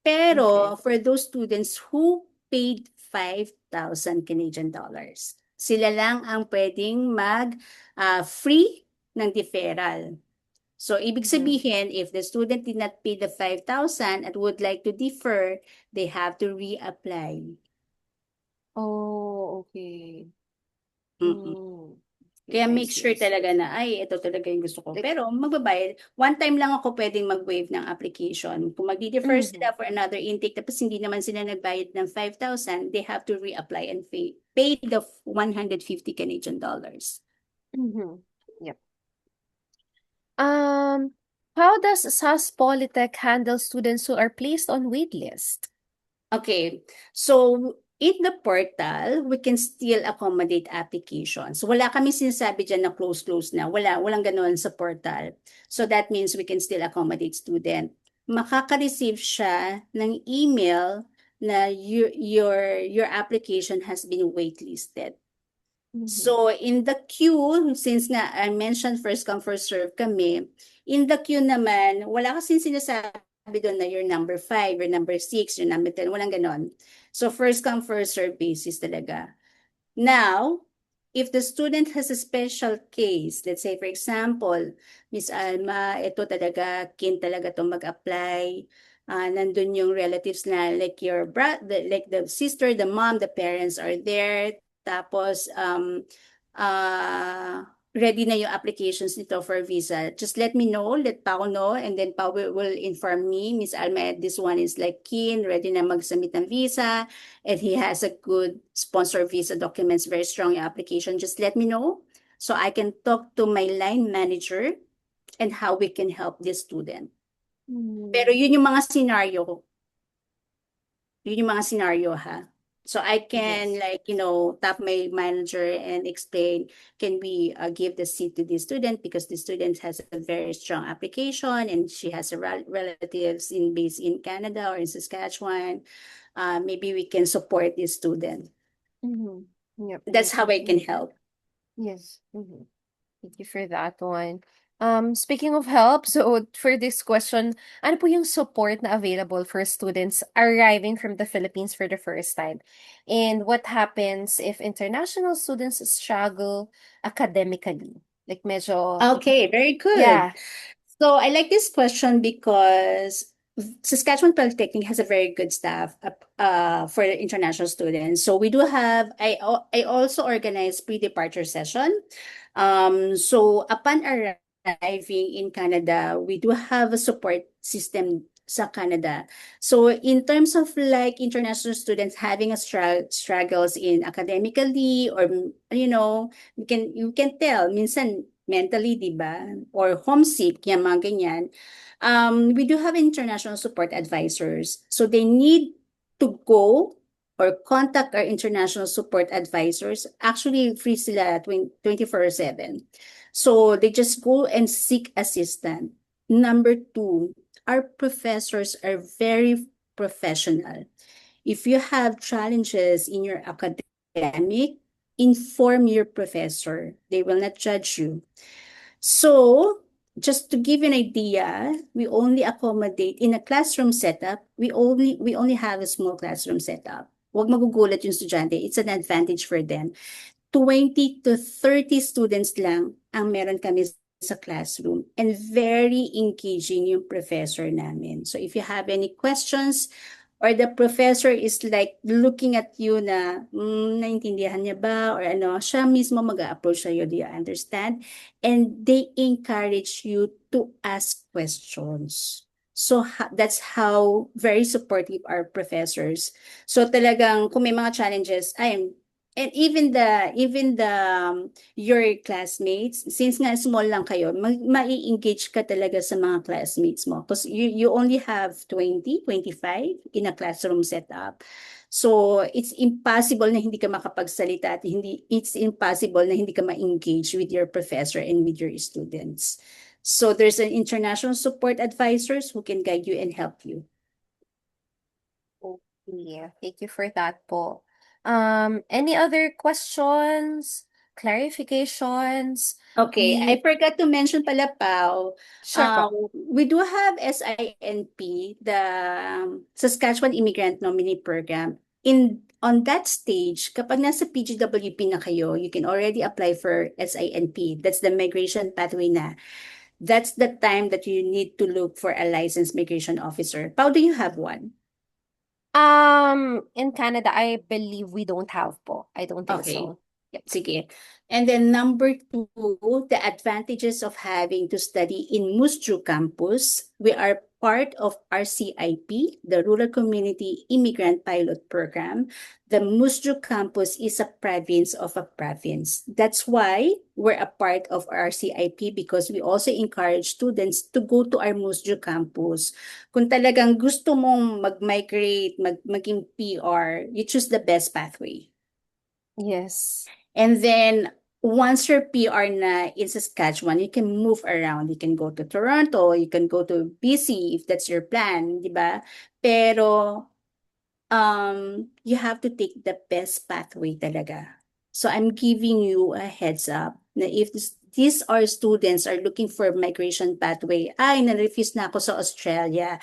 [SPEAKER 2] Pero for those students who paid 5,000 Canadian dollars, sila lang ang pwedeng mag-free ng deferral. So, ibig sabihin, if the student did not pay the 5,000 and would like to defer, they have to reapply.
[SPEAKER 1] Oh, okay.
[SPEAKER 2] Mm-mm.
[SPEAKER 1] Mm.
[SPEAKER 2] Kaya
[SPEAKER 1] I
[SPEAKER 2] make
[SPEAKER 1] see,
[SPEAKER 2] sure
[SPEAKER 1] I see.
[SPEAKER 2] talaga na, ay, ito talaga yung gusto ko.
[SPEAKER 1] Like,
[SPEAKER 2] Pero magbabayad, one time lang ako pwedeng mag-waive ng application. Kung mag-defer sila for another intake, tapos hindi naman sila nagbayad ng 5,000, they have to reapply and pay the 150 Canadian dollars.
[SPEAKER 1] Yep. How does SAS Polytech handle students who are placed on waitlist?
[SPEAKER 2] Okay, so in the portal, we can still accommodate applications. Wala kami sinasabi dyan na close na. Walang ganoon sa portal. So that means we can still accommodate student. Makaka-receive siya ng email na your application has been waitlisted. So in the queue, since nga I mentioned first come first serve kami, in the queue naman, wala kasing sinasabi doon na you're number 5, you're number 6, you're number 10, walang ganon. So first come first serve basis talaga. Now, if the student has a special case, let's say for example, Miss Alma, ito talaga, kin talaga to mag-apply. Nandun yung relatives na like your brother, like the sister, the mom, the parents are there. Tapos, ready na yung applications nito for visa. Just let me know, let Pao know, and then Pao will inform me, Miss Alma, this one is like keen, ready na mag-submit ng visa, and he has a good sponsor visa documents, very strong yung application. Just let me know so I can talk to my line manager and how we can help this student. Pero yun yung mga scenario. Yun yung mga scenario, ha? So I can tap my manager and explain, can we give the seat to this student because the student has a very strong application and she has relatives based in Canada or in Saskatchewan. Maybe we can support this student.
[SPEAKER 1] Yep.
[SPEAKER 2] That's how I can help.
[SPEAKER 1] Yes. Thank you for that one. Speaking of help, so for this question, ano po yung support na available for students arriving from the Philippines for the first time? And what happens if international students struggle academically? Like medyo,
[SPEAKER 2] Okay, very good.
[SPEAKER 1] yeah.
[SPEAKER 2] So I like this question because Saskatchewan Polytechnic has a very good staff for international students. So we do have, I also organize pre-departure session. So upon arriving in Canada, we do have a support system sa Canada. So in terms of like international students having a struggles in academically or you can tell minsan mentally, di ba? Or homesick, yung mga ganyan. We do have international support advisors. So they need to go or contact our international support advisors. Actually, free sila 24/7. So they just go and seek assistance. Number 2, our professors are very professional. If you have challenges in your academic, inform your professor. They will not judge you. So, just to give you an idea, we only accommodate in a classroom setup. We only have a small classroom setup. Huwag magugulat yung estudyante. It's an advantage for them. 20 to 30 students lang ang meron kami sa classroom and very engaging yung professor namin. So if you have any questions or the professor is like looking at you na naintindihan niya ba or ano, siya mismo mag-a-approach sa'yo, do you understand? And they encourage you to ask questions. So that's how very supportive our professors. So talagang kung may mga challenges, and even the your classmates, since nga small lang kayo, mai-engage ka talaga sa mga classmates mo because you only have 20, 25 in a classroom setup. So it's impossible na hindi ka makapagsalita at it's impossible na hindi ka ma-engage with your professor and with your students. So there's an international support advisors who can guide you and help you.
[SPEAKER 1] Yeah, thank you for that po. Any other questions, clarifications?
[SPEAKER 2] Okay, I forgot to mention pala, Pao.
[SPEAKER 1] Sure po.
[SPEAKER 2] We do have SINP, the Saskatchewan Immigrant Nominee Program. On that stage, kapag nasa PGWP na kayo, you can already apply for SINP. That's the migration pathway na. that's the time that you need to look for a licensed migration officer. Pao, do you have one?
[SPEAKER 1] In Canada, I believe we don't have po. I don't think
[SPEAKER 2] Okay.
[SPEAKER 1] so. Yep.
[SPEAKER 2] Sige. And then number 2, the advantages of having to study in Musju campus. We are part of RCIP, the Rural Community Immigrant Pilot Program. The Musju campus is a province of a province. That's why we're a part of RCIP, because we also encourage students to go to our Musju campus. Kung talagang gusto mong mag-migrate, maging PR, you choose the best pathway.
[SPEAKER 1] Yes.
[SPEAKER 2] And then once you're PR na in Saskatchewan, you can move around. You can go to Toronto, you can go to BC if that's your plan, di ba? Pero you have to take the best pathway talaga. So I'm giving you a heads up na if these are students are looking for migration pathway, na-refuse na ako sa Australia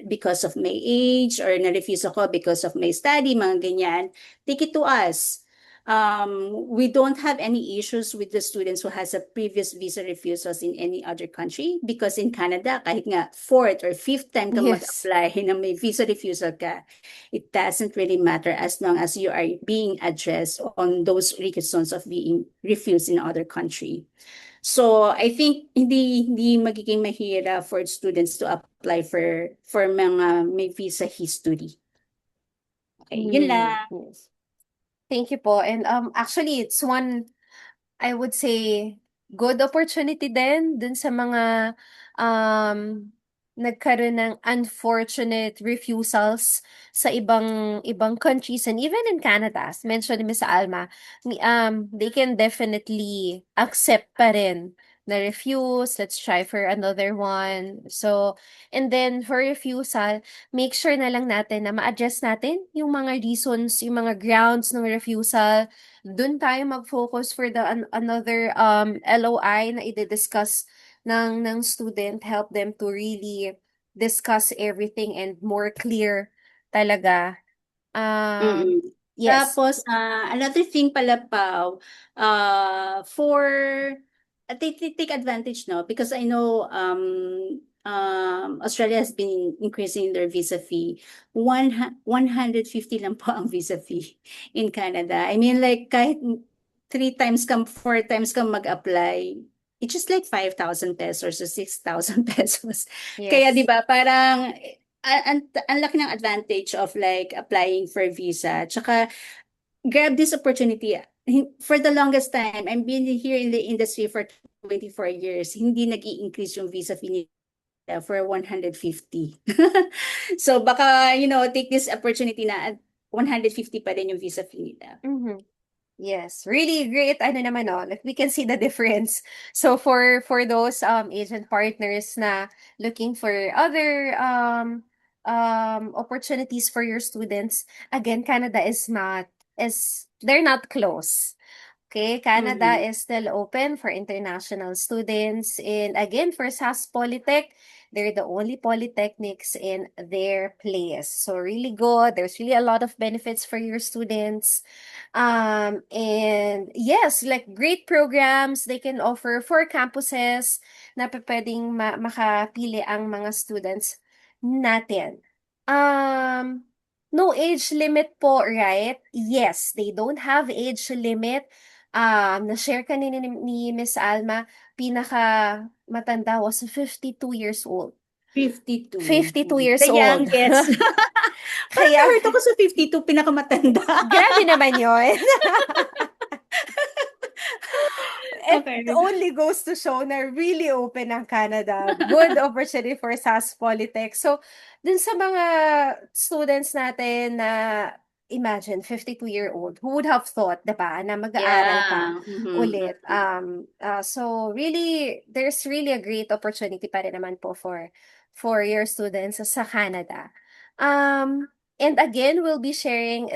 [SPEAKER 2] because of my age, or na-refuse ako because of my study, mga ganyan, take it to us. We don't have any issues with the students who has a previous visa refusals in any other country, because in Canada, kahit nga 4th or 5th time ka
[SPEAKER 1] Yes.
[SPEAKER 2] mag-apply na may visa refusal ka, it doesn't really matter as long as you are being addressed on those reasons of being refused in other country. So I think hindi magiging mahirap for students to apply for mga may visa history. Okay, yun lang.
[SPEAKER 1] Yes. Thank you po. And actually, it's one, I would say, good opportunity din dun sa mga nagkaroon ng unfortunate refusals sa ibang countries and even in Canada. As mentioned ni Miss Alma, they can definitely accept pa rin na refuse, let's try for another one. So, and then for refusal, make sure na lang natin na ma-address natin yung mga reasons, yung mga grounds ng refusal. Doon tayo mag-focus for the another LOI na i-discuss ng student, help them to really discuss everything and more clear talaga. Yes.
[SPEAKER 2] Tapos, another thing pala, Pao, for take advantage, no? Because I know Australia has been increasing their visa fee. 150 lang po ang visa fee in Canada. I mean, like, kahit 3 times ka, 4 times ka mag-apply, it's just like 5,000 pesos or 6,000 pesos. Kaya, di
[SPEAKER 1] Yes.
[SPEAKER 2] ba, parang ang laki ng advantage of like applying for visa. Tsaka, grab this opportunity. For the longest time, I've been here in the industry for 24 years. Hindi nag-i-increase yung visa fee nila for 150. So baka, take this opportunity na 150 pa rin yung visa fee nila.
[SPEAKER 1] Yes, really great. Ano naman, like we can see the difference. So for those agent partners na looking for other opportunities for your students, again, Canada they're not close. Okay, Canada is still open for international students. And again, for SAS Polytech, they're the only polytechnics in their place. So really good. There's really a lot of benefits for your students. And yes, like great programs they can offer for campuses na pwedeng makapili ang mga students natin. No age limit po, right? Yes, they don't have age limit. Na-share kanina ni Miss Alma, pinaka matanda was 52 years old.
[SPEAKER 2] 52.
[SPEAKER 1] 52 years
[SPEAKER 2] The
[SPEAKER 1] old.
[SPEAKER 2] youngest. Parang
[SPEAKER 1] Kaya,
[SPEAKER 2] na-hurt ako sa 52, pinakamatanda.
[SPEAKER 1] grabe naman yun. It
[SPEAKER 2] Okay.
[SPEAKER 1] only goes to show na really open ang Canada. Good opportunity for SAS Polytech. So, dun sa mga students natin na imagine 52-year-old, who would have thought, 'di ba, na mag-aaral pa ulit. So really there's really a great opportunity pa rin naman po for your students sa Canada. And again, we'll be sharing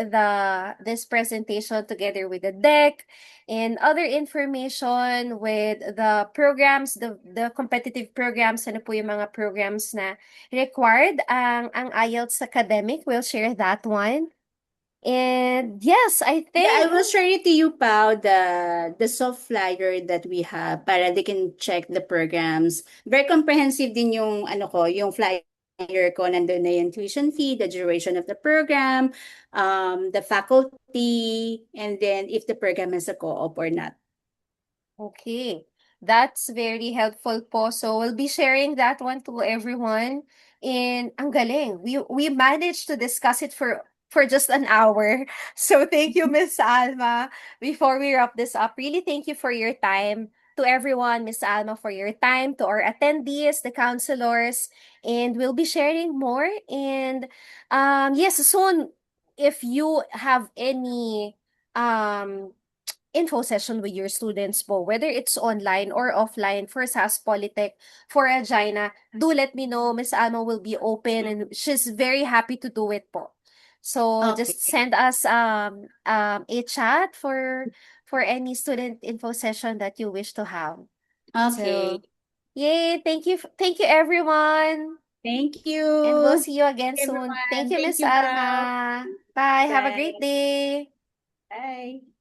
[SPEAKER 1] this presentation together with the deck and other information with the programs, the competitive programs, ano po yung mga programs na required ang IELTS academic. We'll share that one. And yes, I
[SPEAKER 2] Yeah, I
[SPEAKER 1] think
[SPEAKER 2] will share it to you, Pao, the soft flyer that we have para they can check the programs. Very comprehensive din yung ano ko, yung flyer ko. Nandun na yung tuition fee, the duration of the program, the faculty, and then if the program has a co-op or not.
[SPEAKER 1] okay. That's very helpful po. So we'll be sharing that one to everyone. And ang galing. We managed to discuss it for just an hour. So thank you, Miss Alma. Before we wrap this up, really thank you for your time. To everyone, Miss Alma, for your time, to our attendees, the counselors, and we'll be sharing more. And yes, soon, if you have any info session with your students po, whether it's online or offline for SAS Polytech, for Regina, do let me know. Miss Alma will be open and she's very happy to do it po. So
[SPEAKER 2] Okay.
[SPEAKER 1] just send us a chat for any student info session that you wish to have.
[SPEAKER 2] Okay.
[SPEAKER 1] So, yay! Thank you everyone.
[SPEAKER 2] Thank you.
[SPEAKER 1] And we'll see you again soon.
[SPEAKER 2] Everyone.
[SPEAKER 1] Thank you,
[SPEAKER 2] Thank
[SPEAKER 1] Miss
[SPEAKER 2] you, Pao.
[SPEAKER 1] Alma. Bye. Have a great
[SPEAKER 2] Bye.
[SPEAKER 1] day.
[SPEAKER 2] Bye.